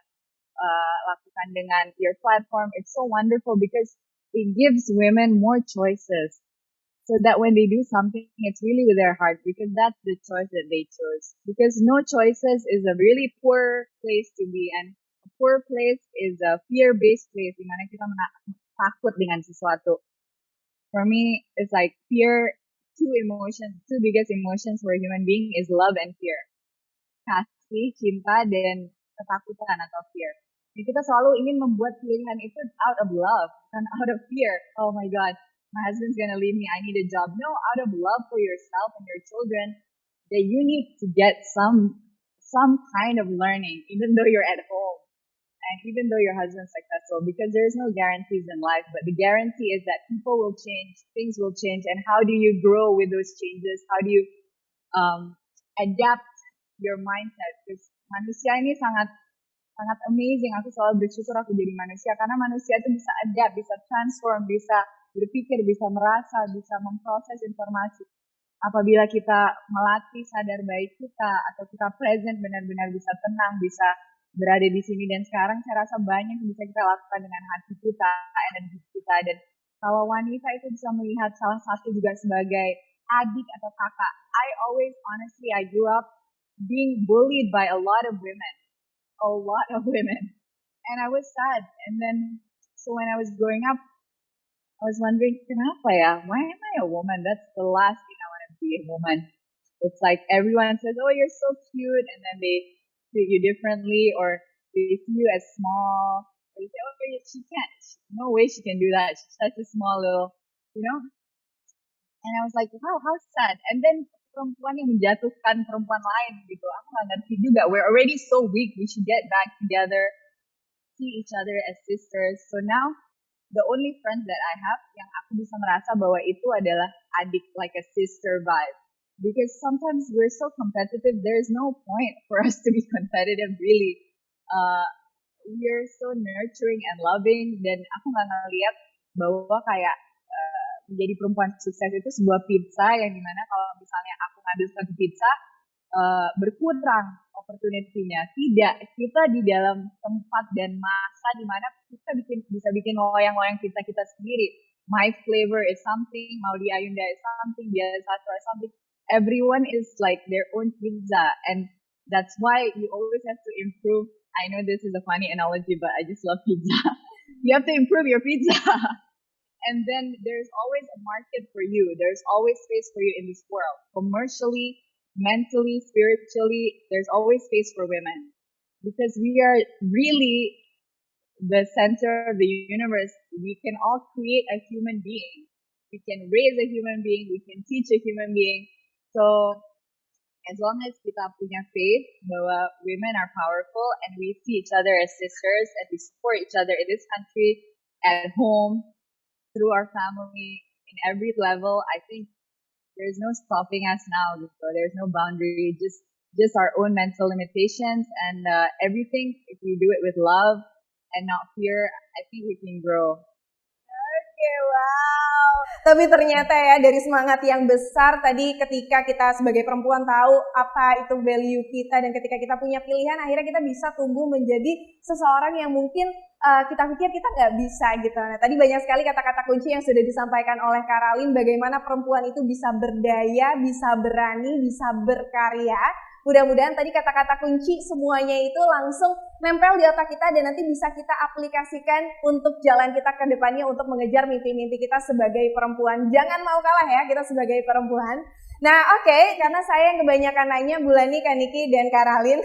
S5: lakukan dengan your platform, it's so wonderful because it gives women more choices. So that when they do something, it's really with their heart because that's the choice that they chose. Because no choices is a really poor place to be, and a poor place is a fear-based place di mana kita takut dengan sesuatu. For me, it's like fear. Two biggest emotions for a human being is love and fear. Kasih, cinta, dan ketakutan atau fear. Jadi kita selalu ingin membuat pilihan itu out of love, bukan out of fear. Oh my God, my husband's gonna leave me, I need a job. No, out of love for yourself and your children, that you need to get some kind of learning, even though you're at home. And even though your husband's successful, because there's no guarantees in life, but the guarantee is that people will change, things will change, and how do you grow with those changes? How do you adapt your mindset? Because manusia ini sangat amazing. Aku selalu bersyukur aku jadi manusia, karena manusia itu bisa adapt, bisa transform, bisa berpikir, bisa merasa, bisa memproses informasi. Apabila kita melatih sadar baik kita, atau kita present benar-benar bisa tenang, bisa berada di sini dan sekarang, saya rasa banyak yang bisa kita lakukan dengan hati kita, energi kita. Dan kalau wanita itu bisa melihat salah satu juga sebagai adik atau kakak. I grew up being bullied by a lot of women, and I was sad. And then, so when I was growing up, I was wondering, kenapa ya? Why am I a woman? That's the last thing I want to be, a woman. It's like everyone says, oh, you're so cute, and then they treat you differently, or they see you as small. Or they say, oh, she can't. No way she can do that. She's such a small little, you know. And I was like, wow, how sad. And then perempuan yang menjatuhkan perempuan lain gitu. Aku nggak ngerti juga. We're already so weak. We should get back together, see each other as sisters. So now, the only friends that I have yang aku bisa merasa bahwa itu adalah adik, like a sister vibe. Because sometimes we're so competitive, there's no point for us to be competitive, really. We're so nurturing and loving, dan aku nggak ngeliat bahwa kayak menjadi perempuan sukses itu sebuah pizza yang dimana kalau misalnya aku ngambil satu pizza berkurang opportunity-nya. Tidak, kita di dalam tempat dan masa di mana kita bisa bikin loyang-loyang pizza kita sendiri. My flavor is something, Maudi Ayunda is something, Dia Sastro is something. Everyone is like their own pizza, and that's why you always have to improve. I know this is a funny analogy, but I just love pizza. You have to improve your pizza. And then there's always a market for you. There's always space for you in this world. Commercially, mentally, spiritually, there's always space for women. Because we are really the center of the universe. We can all create a human being. We can raise a human being. We can teach a human being. So as long as kita punya faith bahwa women are powerful and we see each other as sisters and we support each other in this country, at home, through our family, in every level, I think there's no stopping us now. There's no boundary, just our own mental limitations and everything. If we do it with love and not fear, I think we can grow.
S1: Oke, wow. Tapi ternyata ya dari semangat yang besar tadi ketika kita sebagai perempuan tahu apa itu value kita dan ketika kita punya pilihan akhirnya kita bisa tumbuh menjadi seseorang yang mungkin kita pikir kita nggak bisa gitu. Nah tadi banyak sekali kata-kata kunci yang sudah disampaikan oleh Karalin bagaimana perempuan itu bisa berdaya, bisa berani, bisa berkarya. Mudah-mudahan tadi kata-kata kunci semuanya itu langsung nempel di otak kita dan nanti bisa kita aplikasikan untuk jalan kita ke depannya untuk mengejar mimpi-mimpi kita sebagai perempuan. Jangan mau kalah ya kita sebagai perempuan. Nah oke, karena saya yang kebanyakan nanya Bulani, Kaniki, dan Karalin.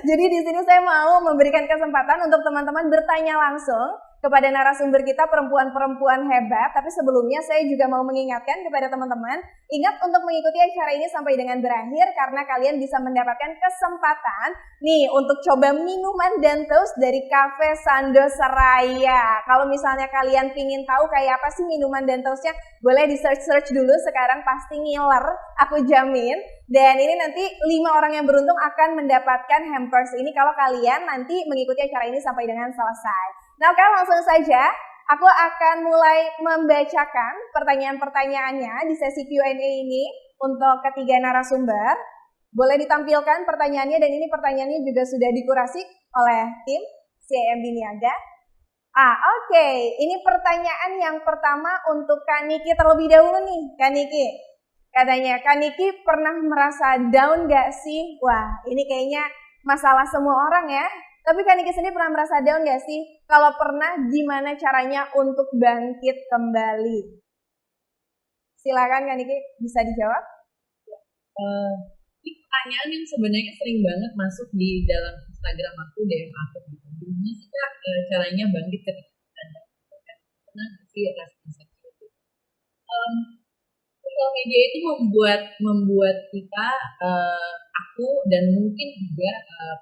S1: Jadi di sini saya mau memberikan kesempatan untuk teman-teman bertanya langsung kepada narasumber kita perempuan-perempuan hebat. Tapi sebelumnya saya juga mau mengingatkan kepada teman-teman, ingat untuk mengikuti acara ini sampai dengan berakhir karena kalian bisa mendapatkan kesempatan nih untuk coba minuman dan toast dari Cafe Sando Seraya. Kalau misalnya kalian pingin tahu kayak apa sih minuman dan toastnya, boleh di search dulu, sekarang pasti ngiler, aku jamin. Dan ini nanti 5 orang yang beruntung akan mendapatkan hampers ini kalau kalian nanti mengikuti acara ini sampai dengan selesai. Nah oke, langsung saja aku akan mulai membacakan pertanyaan-pertanyaannya di sesi Q&A ini untuk ketiga narasumber. Boleh ditampilkan pertanyaannya dan ini pertanyaannya juga sudah dikurasi oleh tim CIMB Niaga. Oke. Ini pertanyaan yang pertama untuk Kak Niki terlebih dahulu nih. Kak Niki, katanya Kak Niki pernah merasa down gak sih? Wah ini kayaknya masalah semua orang ya. Tapi Kak Niki sendiri pernah merasa down gak sih? Kalau pernah, gimana caranya untuk bangkit kembali? Silakan Kak Niki, bisa dijawab?
S3: Ini pertanyaan yang sebenarnya sering banget masuk di dalam Instagram aku, DM aku gitu. Gimana sih Kak caranya bangkit ketika pernah sih rasa insecure? Sosial media itu membuat kita aku dan mungkin juga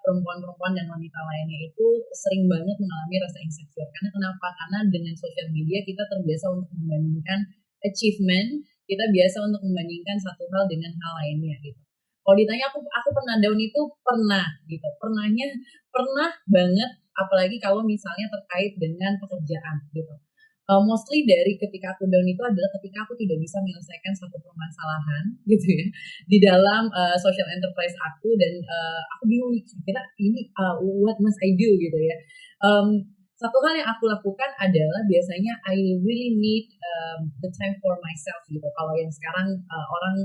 S3: perempuan-perempuan dan wanita lainnya itu sering banget mengalami rasa insecure. Karena kenapa? Karena dengan sosial media kita terbiasa untuk membandingkan achievement, kita biasa untuk membandingkan satu hal dengan hal lainnya gitu. Kalau ditanya aku pernah down itu pernah gitu. Pernah banget, apalagi kalau misalnya terkait dengan pekerjaan gitu. Mostly dari ketika aku down itu adalah ketika aku tidak bisa menyelesaikan satu permasalahan gitu ya di dalam social enterprise aku dan aku bingung kira ini what must I do gitu ya. Satu hal yang aku lakukan adalah biasanya I really need the time for myself gitu. Kalau yang sekarang orang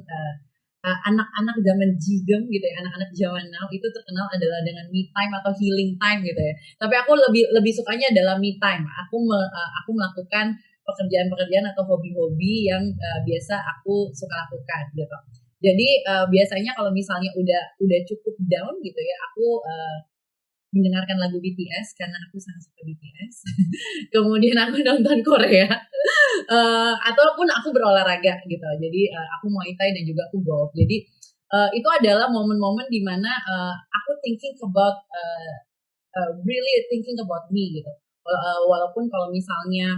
S3: anak-anak zaman jigem gitu ya, anak-anak zaman now itu terkenal adalah dengan me time atau healing time gitu ya. Tapi aku lebih sukanya adalah me time. Aku melakukan pekerjaan-pekerjaan atau hobi-hobi yang biasa aku suka lakukan gitu. Jadi biasanya kalau misalnya udah cukup down gitu ya, aku mendengarkan lagu BTS karena aku sangat suka BTS. Kemudian aku nonton Korea. Ataupun aku berolahraga gitu. Jadi aku Muay Thai dan juga aku golf. Jadi itu adalah momen-momen di mana aku really thinking about me gitu. Walaupun kalau misalnya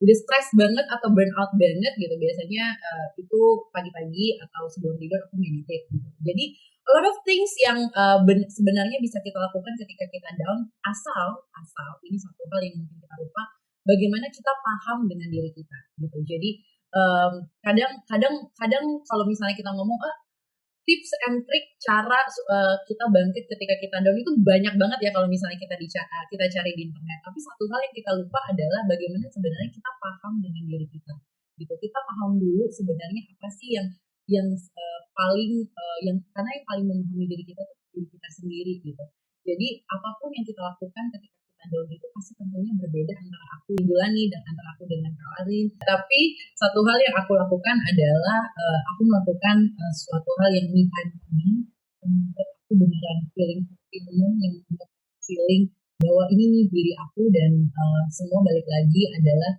S3: udah stres banget atau burnout banget gitu, biasanya itu pagi-pagi atau sebelum tidur aku meditate gitu. Jadi a lot of things yang sebenarnya bisa kita lakukan ketika kita down, asal ini satu hal yang mungkin kita lupa, bagaimana kita paham dengan diri kita gitu. Jadi kadang kalau misalnya kita ngomong tips and trick cara kita bangkit ketika kita down itu banyak banget ya kalau misalnya kita cari di internet. Tapi satu hal yang kita lupa adalah bagaimana sebenarnya kita paham dengan diri kita. Gitu. Kita paham dulu sebenarnya apa sih yang karena yang paling memahami diri kita tuh diri kita sendiri gitu. Jadi apapun yang kita lakukan ketika kita down itu pasti tentunya berbeda antara aku Bulani dan antara aku dengan Kak Arin. Tapi satu hal yang aku lakukan adalah aku melakukan suatu hal yang me time ini untuk aku beneran feeling yang membuat feeling bahwa ini nih diri aku dan semua balik lagi adalah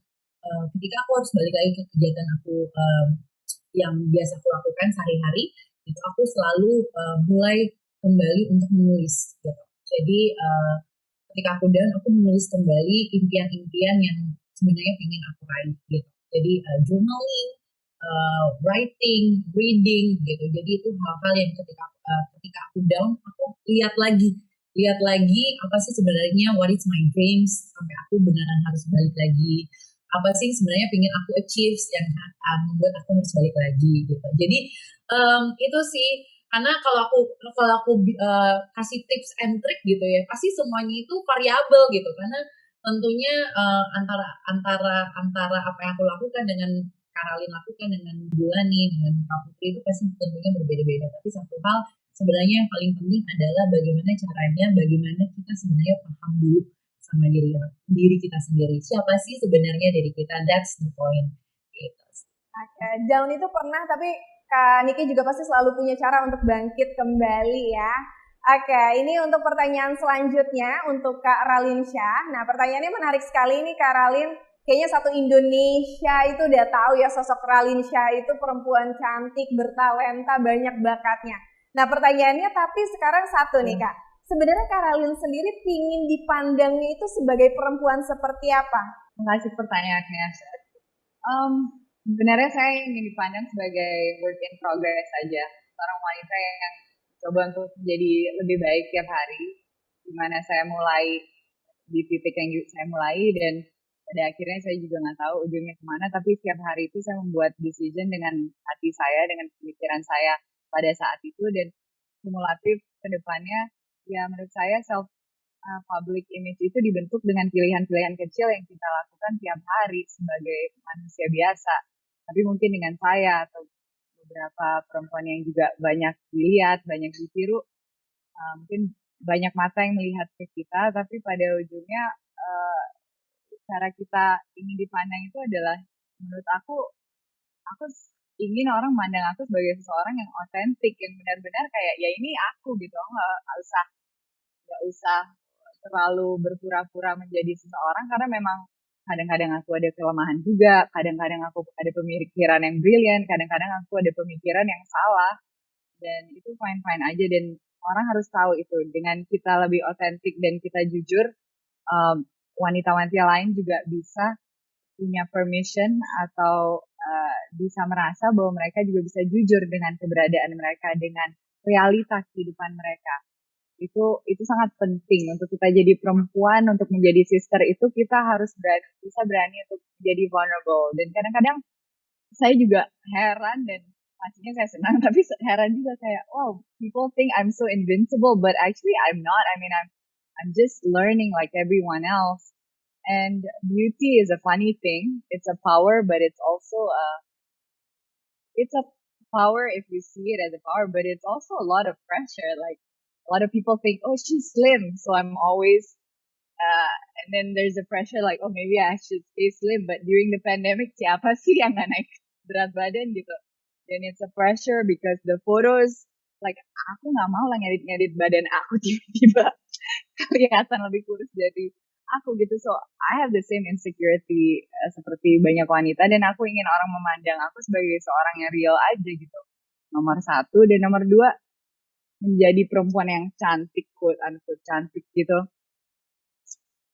S3: ketika aku harus balik lagi ke kegiatan aku yang biasa aku lakukan sehari-hari, itu aku selalu mulai kembali untuk menulis gitu. Jadi ketika aku down, aku menulis kembali impian-impian yang sebenarnya ingin aku raih gitu. Jadi journaling, writing, reading gitu. Jadi itu hal-hal yang ketika aku down, aku lihat lagi apa sih sebenarnya what is my dreams sampai aku beneran harus balik lagi. Apa sih sebenarnya pengen aku achieve yang membuat aku harus balik lagi gitu. Jadi itu sih karena kalau aku kasih tips and trick gitu ya pasti semuanya itu variabel gitu karena tentunya antara apa yang aku lakukan dengan Karalin lakukan dengan Bulani dengan Kak Putri itu pasti tentunya berbeda-beda. Tapi satu hal sebenarnya yang paling penting adalah bagaimana kita sebenarnya paham dulu sama diri kita sendiri. Siapa sih sebenarnya diri kita? That's the point. Gitu.
S1: Down itu pernah, tapi Kak Niki juga pasti selalu punya cara untuk bangkit kembali ya. Oke, ini untuk pertanyaan selanjutnya untuk Kak Ralinsyah. Nah, pertanyaannya menarik sekali nih Kak Ralin. Kayaknya satu Indonesia itu udah tahu ya sosok Ralinsyah itu perempuan cantik, bertalenta, banyak bakatnya. Nah, pertanyaannya tapi sekarang satu nih Kak. Sebenarnya Kak Ralin sendiri pingin dipandangnya itu sebagai perempuan seperti apa?
S2: Makasih pertanyaannya. Sebenarnya saya ingin dipandang sebagai work in progress saja. Seorang wanita yang coba untuk menjadi lebih baik tiap hari. Dimana saya mulai di titik yang saya mulai dan pada akhirnya saya juga nggak tahu ujungnya kemana. Tapi setiap hari itu saya membuat decision dengan hati saya, dengan pemikiran saya pada saat itu dan kumulatif ke depannya. Ya menurut saya public image itu dibentuk dengan pilihan-pilihan kecil yang kita lakukan tiap hari sebagai manusia biasa. Tapi mungkin dengan saya atau beberapa perempuan yang juga banyak dilihat, banyak ditiru, mungkin banyak mata yang melihat ke kita, tapi pada ujungnya cara kita ingin dipandang itu adalah menurut aku ingin orang memandang aku sebagai seseorang yang otentik, yang benar-benar kayak ya ini aku gitu, nggak usah terlalu berpura-pura menjadi seseorang karena memang kadang-kadang aku ada kelemahan juga, kadang-kadang aku ada pemikiran yang brilian, kadang-kadang aku ada pemikiran yang salah dan itu fine-fine aja dan orang harus tahu itu dengan kita lebih otentik dan kita jujur, wanita-wanita lain juga bisa punya permission atau bisa merasa bahwa mereka juga bisa jujur dengan keberadaan mereka, dengan realitas kehidupan mereka. Itu sangat penting untuk kita jadi perempuan, untuk menjadi sister itu kita harus bisa berani untuk jadi vulnerable. Dan kadang-kadang saya juga heran dan pastinya saya senang, tapi heran juga kayak, wow, people think I'm so invincible, but actually I'm not. I mean, I'm just learning like everyone else. And beauty is a funny thing. It's a power, but it's also it's a power if you see it as a power, but it's also a lot of pressure. Like a lot of people think, oh, she's slim, so I'm always, and then there's a pressure like, oh, maybe I should stay slim. But during the pandemic, siapa sih yang nggak naik berat badan gitu? Dan it's a pressure because the photos, like aku nggak mau lah ngedit badan aku tiba-tiba kelihatan lebih kurus dari aku gitu. So I have the same insecurity seperti banyak wanita dan aku ingin orang memandang aku sebagai seorang yang real aja gitu. Nomor satu dan nomor dua, menjadi perempuan yang cantik, quote unquote cantik gitu.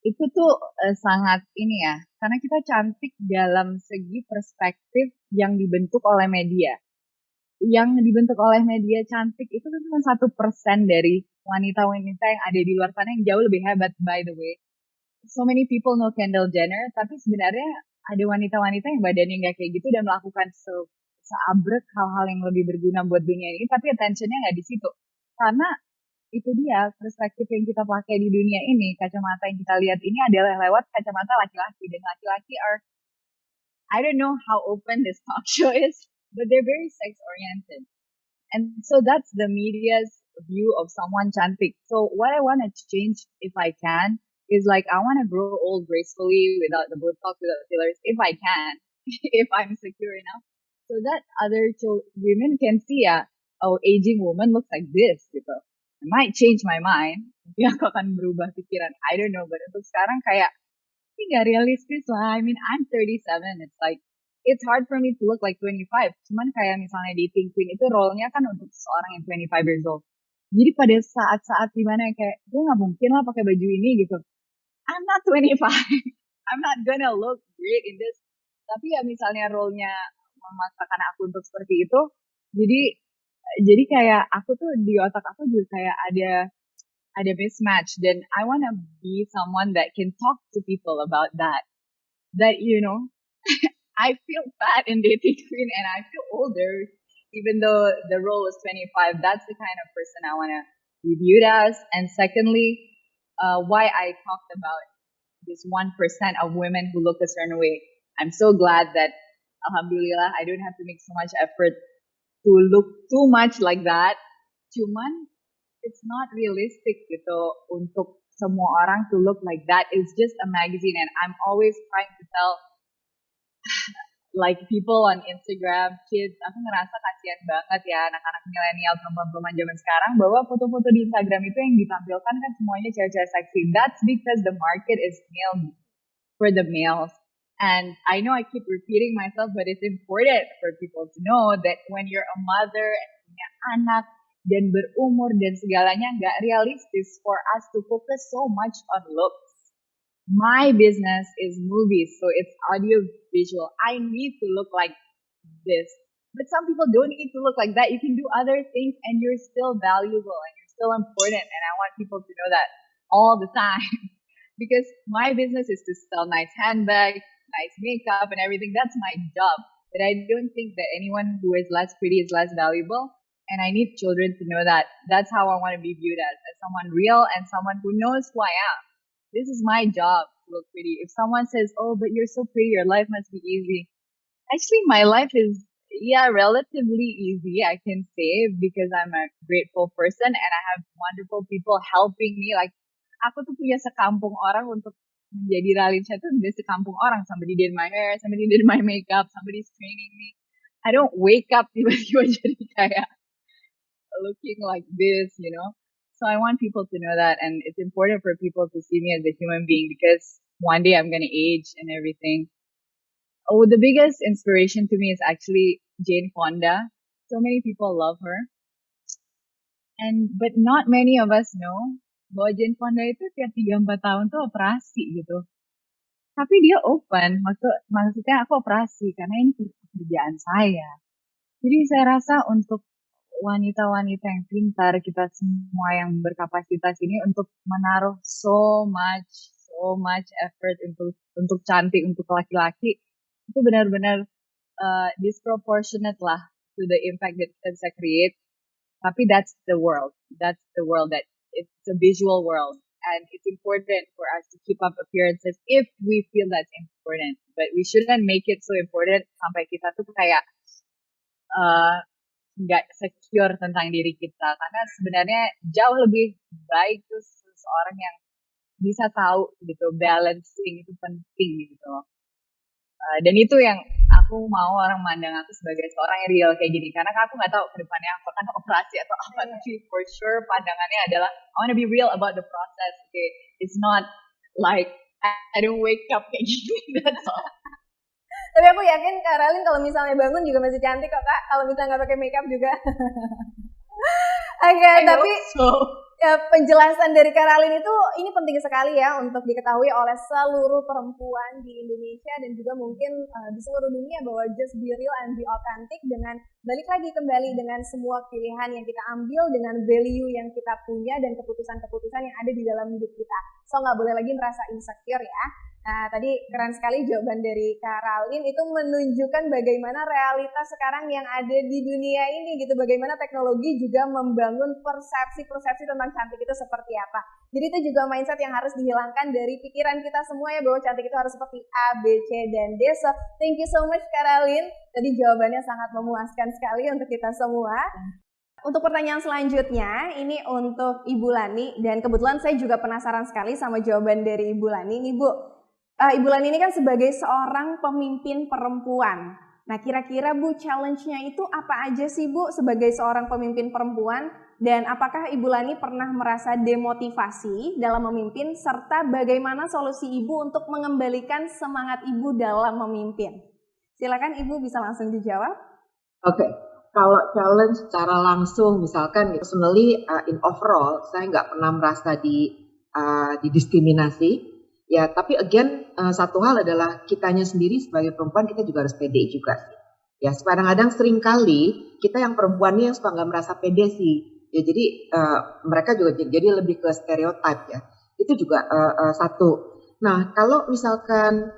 S2: Itu tuh sangat ini ya, karena kita cantik dalam segi perspektif yang dibentuk oleh media. Yang dibentuk oleh media cantik itu kan cuma 1% dari wanita-wanita yang ada di luar sana yang jauh lebih hebat by the way. so many people know Kendall Jenner, tapi sebenarnya ada wanita-wanita yang badannya nggak kayak gitu dan melakukan seabrek hal-hal yang lebih berguna buat dunia ini, tapi attentionnya nggak di situ. Karena itu dia perspektif yang kita pakai di dunia ini, kacamata yang kita lihat ini adalah lewat kacamata laki-laki, dan laki-laki are, I don't know how open this talk show is, but they're very sex oriented. And so that's the media's view of someone cantik. So what I want to change, if I can, is like I want to grow old gracefully without the Botox, without fillers, if I can, if I'm secure enough, so that other women can see oh, aging woman looks like this, gitu. I might change my mind, tapi aku akan berubah pikiran. I don't know, but untuk sekarang kayak ini gak realistis lah. I mean, I'm 37. It's like it's hard for me to look like 25. Cuman kayak misalnya dating queen itu role-nya kan untuk seorang yang 25 years old. Jadi pada saat-saat dimana kayak gue gak mungkin lah pakai baju ini gitu. I'm not 25. I'm not gonna look great in this. Tapi ya misalnya role-nya memaksakan aku untuk seperti itu. Jadi kayak aku tuh di otak aku juga kayak ada mismatch, dan I wanna be someone that can talk to people about that. That, you know, I feel fat in dating queen and I feel older, even though the role was 25. That's the kind of person I wanna be viewed as. And secondly, why I talked about this 1% of women who look a certain way. I'm so glad that, alhamdulillah, I don't have to make so much effort to look too much like that. Cuman it's not realistic gitu untuk semua orang to look like that. It's just a magazine, and I'm always trying to tell like people on Instagram, kids, aku ngerasa kasihan banget ya anak-anak milenial, perempuan-perempuan zaman sekarang, bahwa foto-foto di Instagram itu yang ditampilkan kan semuanya cewek-cewek seksi. That's because the market is male for the males. And I know I keep repeating myself, but it's important for people to know that when you're a mother and punya anak dan berumur dan segalanya, nggak realistis for us to focus so much on looks. My business is movies, so it's audio visual. I need to look like this. But some people don't need to look like that. You can do other things and you're still valuable and you're still important. And I want people to know that all the time. Because my business is to sell nice handbags, nice makeup and everything. That's my job. But I don't think that anyone who is less pretty is less valuable. And I need children to know that. That's how I want to be viewed as someone real and someone who knows who I am. This is my job to look pretty. If someone says, oh, but you're so pretty, your life must be easy. Actually, my life is, relatively easy, I can say, because I'm a grateful person and I have wonderful people helping me. Like, aku tuh punya sekampung orang untuk menjadi Ralinsyah tuh dari sekampung orang. Somebody did my hair, somebody did my makeup, somebody's training me. I don't wake up tiba-tiba jadi kayak looking like this, you know. So I want people to know that, and it's important for people to see me as a human being because one day I'm going to age and everything. Oh, the biggest inspiration to me is actually Jane Fonda. So many people love her. But not many of us know bahwa Jane Fonda itu tiap 3-4 tahun tuh operasi gitu. Tapi dia open, maksudnya aku operasi karena ini pekerjaan saya. Jadi saya rasa untuk wanita-wanita yang pintar, kita semua yang berkapasitas ini untuk menaruh so much effort untuk cantik, untuk laki-laki, itu benar-benar disproportionate lah to the impact that kita bisa create. Tapi that's the world that it's a visual world, and it's important for us to keep up appearances if we feel that's important, but we shouldn't make it so important sampai kita tuh kayak nggak secure tentang diri kita, karena sebenarnya jauh lebih baik tuh seseorang yang bisa tahu gitu balancing itu penting gitu. Dan itu yang aku mau orang mandang aku sebagai seorang yang real kayak gini, karena aku nggak tahu kedepannya apakah operasi atau apa, tapi for sure pandangannya adalah I want to be real about the process. Okay, it's not like I don't wake up kayak gini, that's all.
S1: Tapi aku yakin Kak Ralin kalau misalnya bangun juga masih cantik kok Kak, kalau misalnya nggak pakai makeup juga. Oke, tapi
S4: So,
S1: ya, penjelasan dari Karalin itu ini penting sekali ya untuk diketahui oleh seluruh perempuan di Indonesia dan juga mungkin di seluruh dunia bahwa just be real and be authentic dengan balik lagi kembali dengan semua pilihan yang kita ambil dengan value yang kita punya dan keputusan-keputusan yang ada di dalam hidup kita. So nggak boleh lagi merasa insecure ya. Nah, tadi keren sekali jawaban dari Karalin itu menunjukkan bagaimana realitas sekarang yang ada di dunia ini gitu. Bagaimana teknologi juga membangun persepsi-persepsi tentang cantik itu seperti apa. Jadi itu juga mindset yang harus dihilangkan dari pikiran kita semua ya bahwa cantik itu harus seperti A, B, C, dan D. So, thank you so much Karalin. Tadi jawabannya sangat memuaskan sekali untuk kita semua. Untuk pertanyaan selanjutnya, ini untuk Ibu Lani. Dan kebetulan saya juga penasaran sekali sama jawaban dari Ibu Lani. Nih Bu, Ibu Lani ini kan sebagai seorang pemimpin perempuan. Nah kira-kira Bu challenge-nya itu apa aja sih Bu sebagai seorang pemimpin perempuan? Dan apakah Ibu Lani pernah merasa demotivasi dalam memimpin? Serta bagaimana solusi Ibu untuk mengembalikan semangat Ibu dalam memimpin? Silakan Ibu bisa langsung dijawab.
S4: Oke. Kalau challenge secara langsung, misalkan personally in overall, saya nggak pernah merasa didiskriminasi. Ya, tapi again satu hal adalah kitanya sendiri sebagai perempuan kita juga harus pede juga sih. Ya, kadang-kadang sering kali kita yang perempuannya yang suka nggak merasa pede sih. Ya, jadi mereka juga jadi lebih ke stereotip ya. Itu juga satu. Nah, kalau misalkan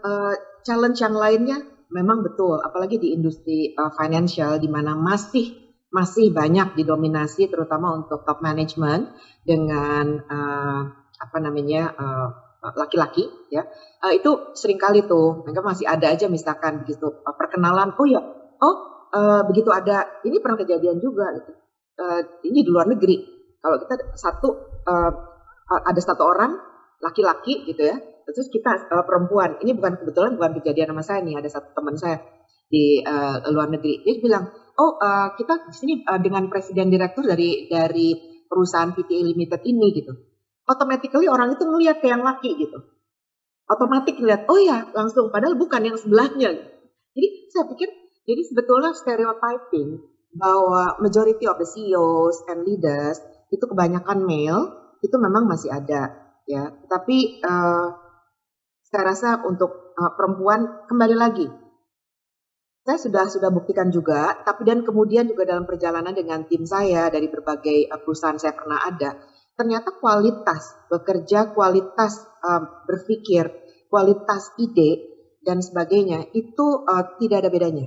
S4: challenge yang lainnya memang betul, apalagi di industri financial di mana masih banyak didominasi terutama untuk top management dengan laki-laki ya, itu seringkali tuh mereka masih ada aja misalkan begitu perkenalan, begitu ada ini pernah kejadian juga gitu, ini di luar negeri kalau kita ada satu orang laki-laki gitu ya, terus kita perempuan, ini kebetulan bukan kejadian sama saya nih, ada satu teman saya di luar negeri, dia bilang kita di sini dengan presiden direktur dari perusahaan PTA Limited ini gitu. Automatically orang itu ngelihat ke yang laki gitu. Otomatis ngelihat, oh ya langsung, padahal bukan yang sebelahnya. Jadi saya pikir, jadi sebetulnya stereotyping bahwa majority of the CEOs and leaders itu kebanyakan male, itu memang masih ada ya. Tapi saya rasa untuk perempuan kembali lagi, saya sudah buktikan juga, tapi dan kemudian juga dalam perjalanan dengan tim saya dari berbagai perusahaan saya pernah ada, ternyata kualitas bekerja, kualitas berpikir, kualitas ide dan sebagainya itu tidak ada bedanya.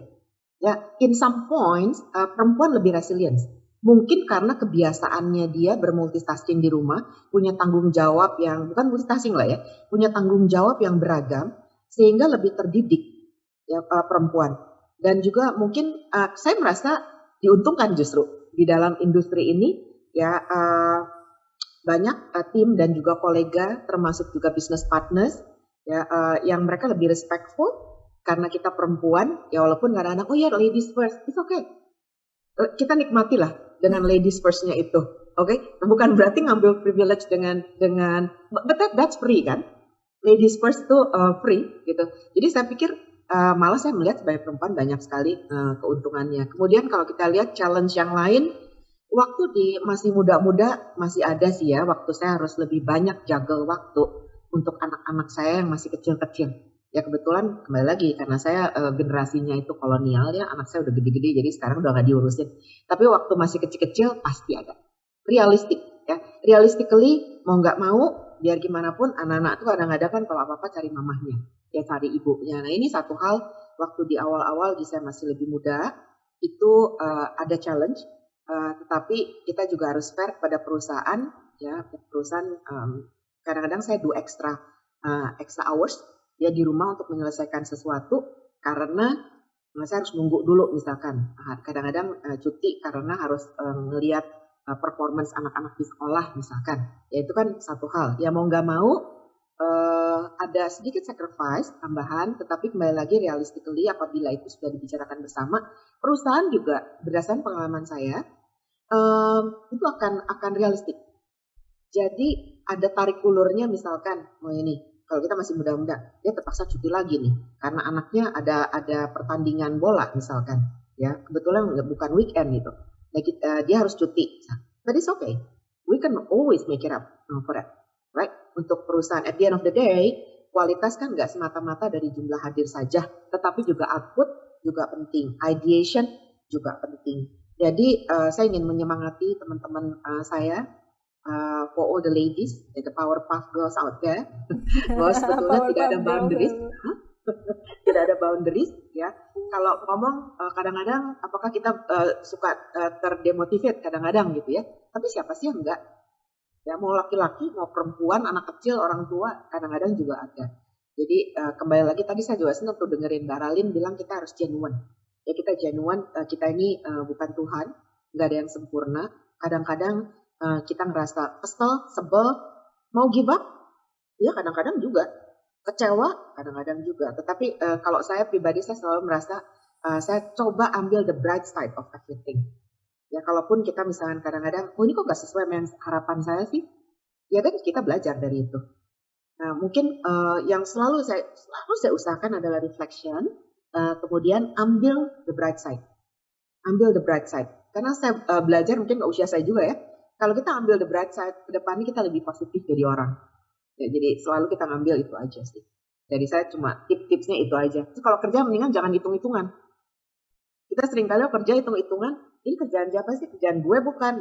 S4: Ya, in some points perempuan lebih resilient. Mungkin karena kebiasaannya dia bermultitasking di rumah, punya tanggung jawab yang bukan multitasking lah ya, punya tanggung jawab yang beragam sehingga lebih terdidik ya perempuan. Dan juga mungkin saya merasa diuntungkan justru di dalam industri ini ya. Banyak tim dan juga kolega termasuk juga business partners ya yang mereka lebih respectful karena kita perempuan ya, walaupun kadang-kadang ladies first, it's okay, kita nikmatilah dengan ladies first-nya itu, oke? Bukan berarti ngambil privilege dengan but that's free kan, ladies first itu free gitu. Jadi saya pikir malah saya melihat sebagai perempuan banyak sekali keuntungannya. Kemudian kalau kita lihat challenge yang lain, waktu masih muda-muda masih ada sih ya, waktu saya harus lebih banyak juggle waktu untuk anak-anak saya yang masih kecil-kecil. Ya kebetulan kembali lagi karena saya generasinya itu kolonial ya, anak saya udah gede-gede jadi sekarang udah gak diurusin. Tapi waktu masih kecil-kecil pasti ada. Realistik ya, realistically mau nggak mau biar gimana pun anak-anak tuh kadang-kadang kan kalau apa-apa cari mamahnya, ya cari ibunya. Nah ini satu hal waktu di awal-awal saya masih lebih muda itu ada challenge. Tetapi kita juga harus fair pada perusahaan ya, perusahaan kadang-kadang saya do extra hours ya di rumah untuk menyelesaikan sesuatu karena saya harus nunggu dulu misalkan kadang-kadang cuti karena harus ngelihat performance anak-anak di sekolah misalkan, ya itu kan satu hal ya, mau nggak mau ada sedikit sacrifice tambahan, tetapi kembali lagi realistically apabila itu sudah dibicarakan bersama, perusahaan juga berdasarkan pengalaman saya itu akan realistik. Jadi ada tarik ulurnya misalkan, ini kalau kita masih muda-muda, dia terpaksa cuti lagi nih karena anaknya ada pertandingan bola misalkan, ya kebetulan bukan weekend gitu. dia harus cuti. But it's okay. We can always make it up for it, right? Untuk perusahaan, at the end of the day, kualitas kan nggak semata-mata dari jumlah hadir saja, tetapi juga output juga penting, ideation juga penting. Jadi saya ingin menyemangati teman-teman saya, for all the ladies, the Powerpuff Girls out there, bahwa sebetulnya tidak ada boundaries, tidak ada boundaries, ya. Kalau ngomong kadang-kadang, apakah kita suka terdemotivate kadang-kadang gitu ya? Tapi siapa sih yang enggak? Ya mau laki-laki, mau perempuan, anak kecil, orang tua, kadang-kadang juga ada. Jadi kembali lagi tadi saya juga senang tuh dengerin Mbak Ralin bilang kita harus genuine. Ya kita genuine, kita ini bukan Tuhan, nggak ada yang sempurna. Kadang-kadang kita ngerasa kesel, sebel, mau give up, ya kadang-kadang juga. Kecewa, kadang-kadang juga. Tetapi kalau saya pribadi, saya selalu merasa saya coba ambil the bright side of everything. Ya kalaupun kita misalnya kadang-kadang, oh ini kok gak sesuai dengan harapan saya sih, ya kan kita belajar dari itu. Nah mungkin yang selalu saya usahakan adalah reflection, kemudian ambil the bright side. Ambil the bright side. Karena saya belajar, mungkin gak usia saya juga ya, kalau kita ambil the bright side, ke depannya kita lebih positif jadi orang. Ya, jadi selalu kita ngambil itu aja sih. Jadi saya cuma tipsnya itu aja. Terus kalau kerja mendingan jangan hitung-hitungan. Kita sering kali kerja hitung-hitungan, ini kerjaan siapa sih? Kerjaan gue bukan.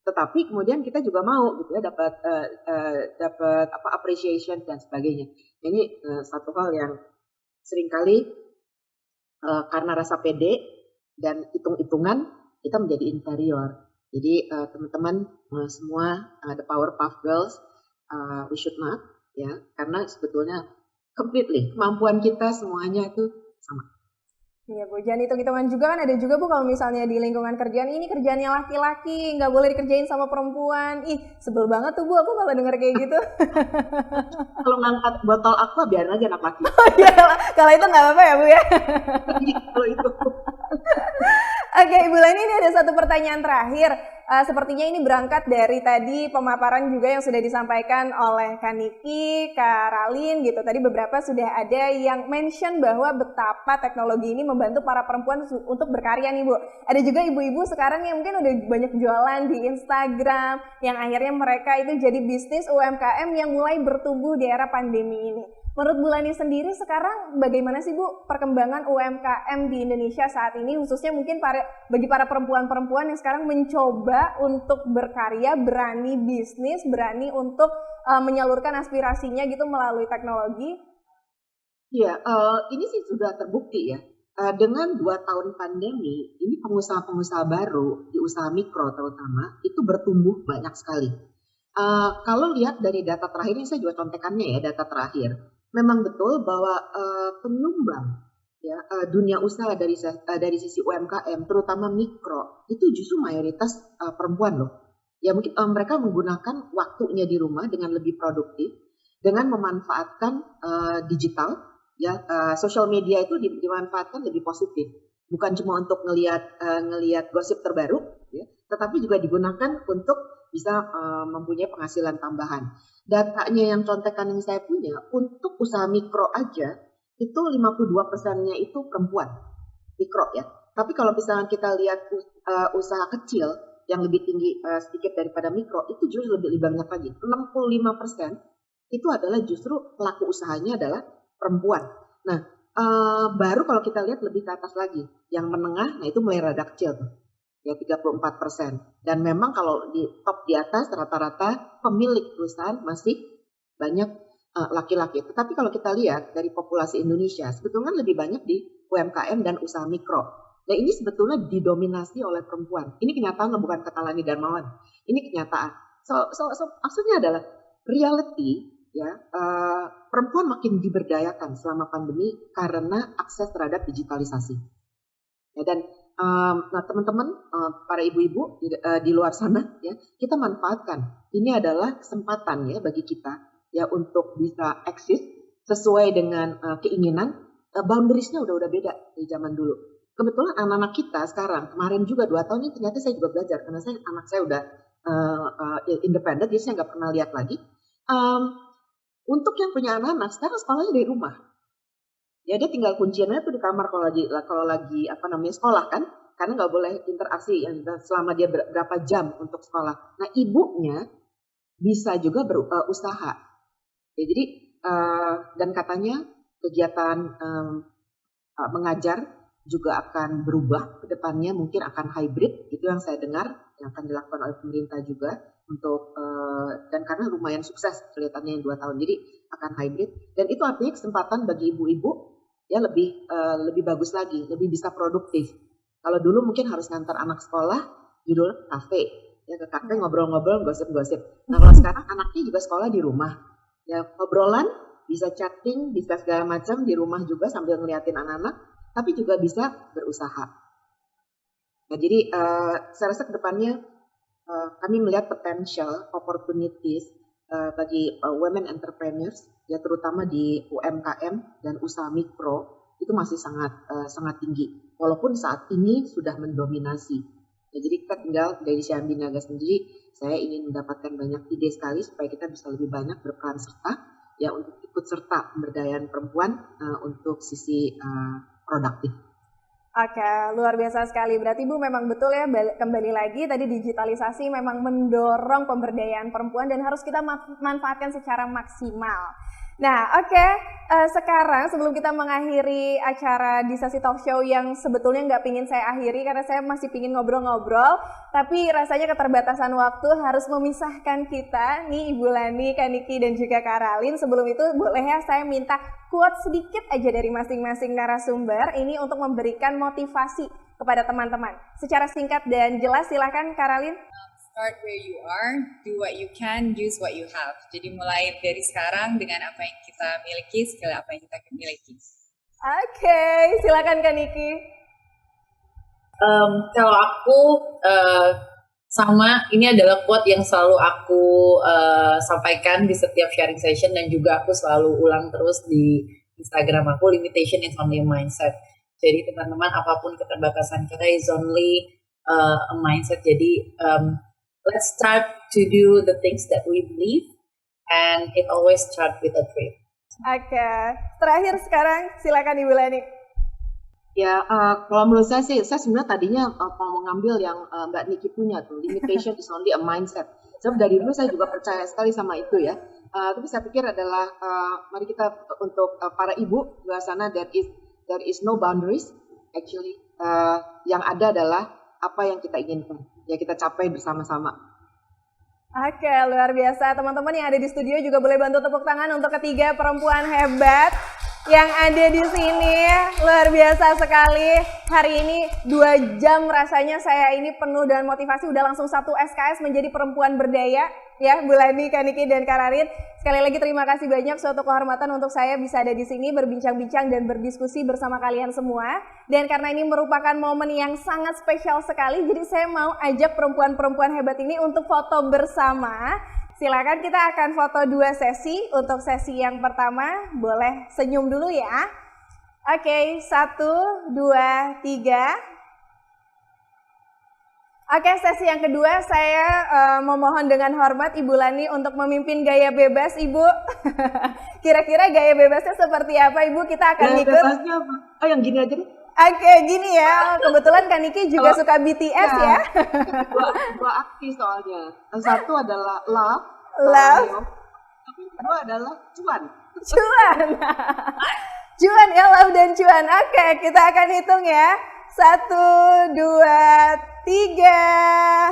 S4: Tetapi kemudian kita juga mau gitu ya dapat appreciation dan sebagainya. Ini satu hal yang sering kali karena rasa pede dan hitung-hitungan kita menjadi inferior. Jadi teman-teman semua the Powerpuff Girls, we should not ya, karena sebetulnya completely kemampuan kita semuanya itu sama.
S1: Iya Bu, jangan hitung-hitungan juga kan ada juga Bu kalau misalnya di lingkungan kerjaan ini kerjaannya laki-laki, nggak boleh dikerjain sama perempuan. Ih, sebel banget tuh Bu aku kalau denger kayak gitu.
S4: Kalau ngangkat botol aqua biarin aja anak laki.
S1: Oh iya, kalau itu nggak apa-apa ya Bu ya.
S4: Kalau itu.
S1: Oke, Ibu Leni, ini ada satu pertanyaan terakhir. Sepertinya ini berangkat dari tadi pemaparan juga yang sudah disampaikan oleh Kak Niki, Kak Ralin gitu. Tadi beberapa sudah ada yang mention bahwa betapa teknologi ini membantu para perempuan untuk berkarya nih Bu. Ada juga ibu-ibu sekarang yang mungkin udah banyak jualan di Instagram, yang akhirnya mereka itu jadi bisnis UMKM yang mulai bertumbuh di era pandemi ini. Menurut Bu Leni sendiri sekarang bagaimana sih Bu perkembangan UMKM di Indonesia saat ini, khususnya mungkin bagi para perempuan-perempuan yang sekarang mencoba untuk berkarya, berani bisnis, berani untuk menyalurkan aspirasinya gitu melalui teknologi?
S4: Iya, ini sih sudah terbukti ya. Dengan 2 tahun pandemi, ini pengusaha-pengusaha baru di usaha mikro terutama itu bertumbuh banyak sekali. Kalau lihat dari data terakhir, ini saya juga contekannya ya data terakhir. Memang betul bahwa penyumbang ya dunia usaha dari sisi UMKM terutama mikro itu justru mayoritas perempuan loh. Ya mungkin mereka menggunakan waktunya di rumah dengan lebih produktif dengan memanfaatkan digital ya, social media itu dimanfaatkan lebih positif. Bukan cuma untuk ngelihat gosip terbaru ya, tetapi juga digunakan untuk bisa mempunyai penghasilan tambahan. Datanya yang contekan yang saya punya, untuk usaha mikro aja, itu 52%-nya itu perempuan, mikro ya. Tapi kalau misalnya kita lihat usaha kecil, yang lebih tinggi sedikit daripada mikro, itu justru lebih banyak lagi. 65% itu adalah justru pelaku usahanya adalah perempuan. Nah, baru kalau kita lihat lebih ke atas lagi, yang menengah, nah itu mulai rada kecil tuh. Ya 34%. Dan memang kalau di top di atas rata-rata pemilik perusahaan masih banyak laki-laki. Tetapi kalau kita lihat dari populasi Indonesia sebetulnya lebih banyak di UMKM dan usaha mikro. Nah ini sebetulnya didominasi oleh perempuan. Ini kenyataan, bukan kata Lani Darmawan. Ini kenyataan. So maksudnya adalah reality ya, perempuan makin diberdayakan selama pandemi karena akses terhadap digitalisasi. Ya, dan nah teman-teman, para ibu-ibu di luar sana ya, kita manfaatkan. Ini adalah kesempatan ya bagi kita ya untuk bisa eksis sesuai dengan keinginan. Boundariesnya udah beda dari zaman dulu. Kebetulan anak-anak kita sekarang, kemarin juga 2 tahun ini ternyata saya juga belajar karena anak saya udah independen, jadi saya nggak pernah lihat lagi. Untuk yang punya anak-anak sekarang sekolahnya dari rumah. Ya dia tinggal kunciannya tuh di kamar kalau lagi sekolah kan. karena nggak boleh interaksi selama dia berapa jam untuk sekolah. Nah, ibunya bisa juga berusaha. Ya, jadi dan katanya kegiatan mengajar juga akan berubah ke depannya, mungkin akan hybrid, itu yang saya dengar yang akan dilakukan oleh pemerintah juga untuk dan karena lumayan sukses kelihatannya yang 2 tahun, jadi akan hybrid, dan itu artinya kesempatan bagi ibu-ibu ya lebih bagus lagi, lebih bisa produktif. Kalau dulu mungkin harus ngantar anak sekolah, judul kafe, ya ke kafe ngobrol-ngobrol, gosip-gosip. Nah kalau sekarang anaknya juga sekolah di rumah, ya obrolan, bisa chatting, bisa segala macam di rumah juga sambil ngeliatin anak-anak, tapi juga bisa berusaha. Nah jadi saya rasa kedepannya kami melihat potential opportunities bagi women entrepreneurs, ya terutama di UMKM dan usaha mikro itu masih sangat tinggi, walaupun saat ini sudah mendominasi. Ya, jadi kita tinggal dari Shambi Naga sendiri, saya ingin mendapatkan banyak ide sekali supaya kita bisa lebih banyak berperan serta, ya untuk ikut serta pemberdayaan perempuan untuk sisi produktif.
S1: Oke, luar biasa sekali. Berarti Bu memang betul ya, kembali lagi tadi digitalisasi memang mendorong pemberdayaan perempuan dan harus kita manfaatkan secara maksimal. Nah, oke, sekarang sebelum kita mengakhiri acara di sesi talk show yang sebetulnya nggak pingin saya akhiri karena saya masih pingin ngobrol-ngobrol, tapi rasanya keterbatasan waktu harus memisahkan kita, nih Ibu Lani, Kak Niki, dan juga Kak Ralin. Sebelum itu boleh ya saya minta quote sedikit aja dari masing-masing narasumber ini untuk memberikan motivasi kepada teman-teman. Secara singkat dan jelas, silakan Kak Ralin.
S2: Start where you are, do what you can, use what you have. Jadi mulai dari sekarang dengan apa yang kita miliki, skill apa yang kita miliki.
S1: Oke, silakan Kak Niki.
S3: Kalau aku sama, ini adalah quote yang selalu aku sampaikan di setiap sharing session dan juga aku selalu ulang terus di Instagram aku, limitation is only a mindset. Jadi teman-teman, apapun keterbatasan kita is only a mindset. Jadi let's start to do the things that we believe, and it always start with a dream.
S1: Oke, terakhir sekarang silakan Ibu Lani.
S4: Ya, kalau menurut saya sih, saya sebenarnya tadinya mau mengambil yang Mbak Niki punya tuh, limitation is only a mindset. Sebab dari dulu saya juga percaya sekali sama itu ya. Tapi saya pikir adalah mari kita untuk para ibu di luar sana, there is no boundaries actually. Yang ada adalah apa yang kita inginkan. Ya kita capai bersama-sama.
S1: Oke, luar biasa. Teman-teman yang ada di studio juga boleh bantu tepuk tangan untuk ketiga perempuan hebat yang ada di sini. Luar biasa sekali. Hari ini 2 jam rasanya saya ini penuh dengan motivasi. Udah langsung 1 SKS menjadi perempuan berdaya. Ya, Bu Lani, Kak Niki, dan Kak Rarin. Sekali lagi terima kasih banyak, suatu kehormatan untuk saya bisa ada di sini berbincang-bincang dan berdiskusi bersama kalian semua. Dan karena ini merupakan momen yang sangat spesial sekali, jadi saya mau ajak perempuan-perempuan hebat ini untuk foto bersama. Silakan, kita akan foto 2 sesi. Untuk sesi yang pertama, boleh senyum dulu ya. Oke, 1, 2, 3. Oke, sesi yang kedua saya memohon dengan hormat Ibu Lani untuk memimpin gaya bebas, Ibu. Kira-kira gaya bebasnya seperti apa, Ibu? Kita akan ikut. Gaya
S4: bebasnya apa? Oh, yang gini aja deh.
S1: Oke, gini ya. Kebetulan Kak Niki juga suka BTS ya.
S4: Dua aksi soalnya. Yang satu adalah love. Tapi kedua adalah cuan.
S1: Cuan ya, love dan cuan. Oke, kita akan hitung ya. 1, 2, 3.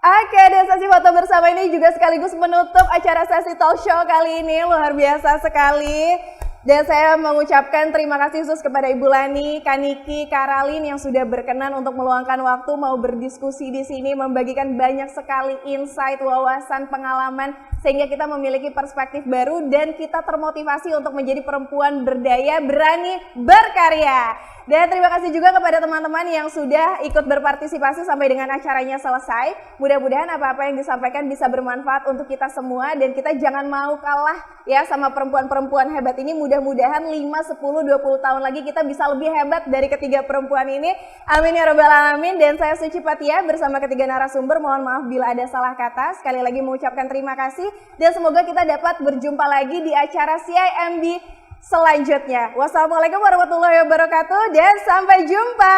S1: Oke, dan sesi foto bersama ini juga sekaligus menutup acara sesi talk show kali ini. Luar biasa sekali. Dan saya mengucapkan terima kasih khusus kepada Ibu Lani, Kak Niki, Kak Ralin yang sudah berkenan untuk meluangkan waktu mau berdiskusi di sini, membagikan banyak sekali insight, wawasan, pengalaman, sehingga kita memiliki perspektif baru dan kita termotivasi untuk menjadi perempuan berdaya, berani, berkarya. Dan terima kasih juga kepada teman-teman yang sudah ikut berpartisipasi sampai dengan acaranya selesai. Mudah-mudahan apa-apa yang disampaikan bisa bermanfaat untuk kita semua dan kita jangan mau kalah ya sama perempuan-perempuan hebat ini. Mudah-mudahan 5, 10, 20 tahun lagi kita bisa lebih hebat dari ketiga perempuan ini. Amin ya rabbal alamin. Dan saya Suci Patia bersama ketiga narasumber. Mohon maaf bila ada salah kata. Sekali lagi mengucapkan terima kasih dan semoga kita dapat berjumpa lagi di acara CIMB selanjutnya. Wassalamualaikum warahmatullahi wabarakatuh dan sampai jumpa.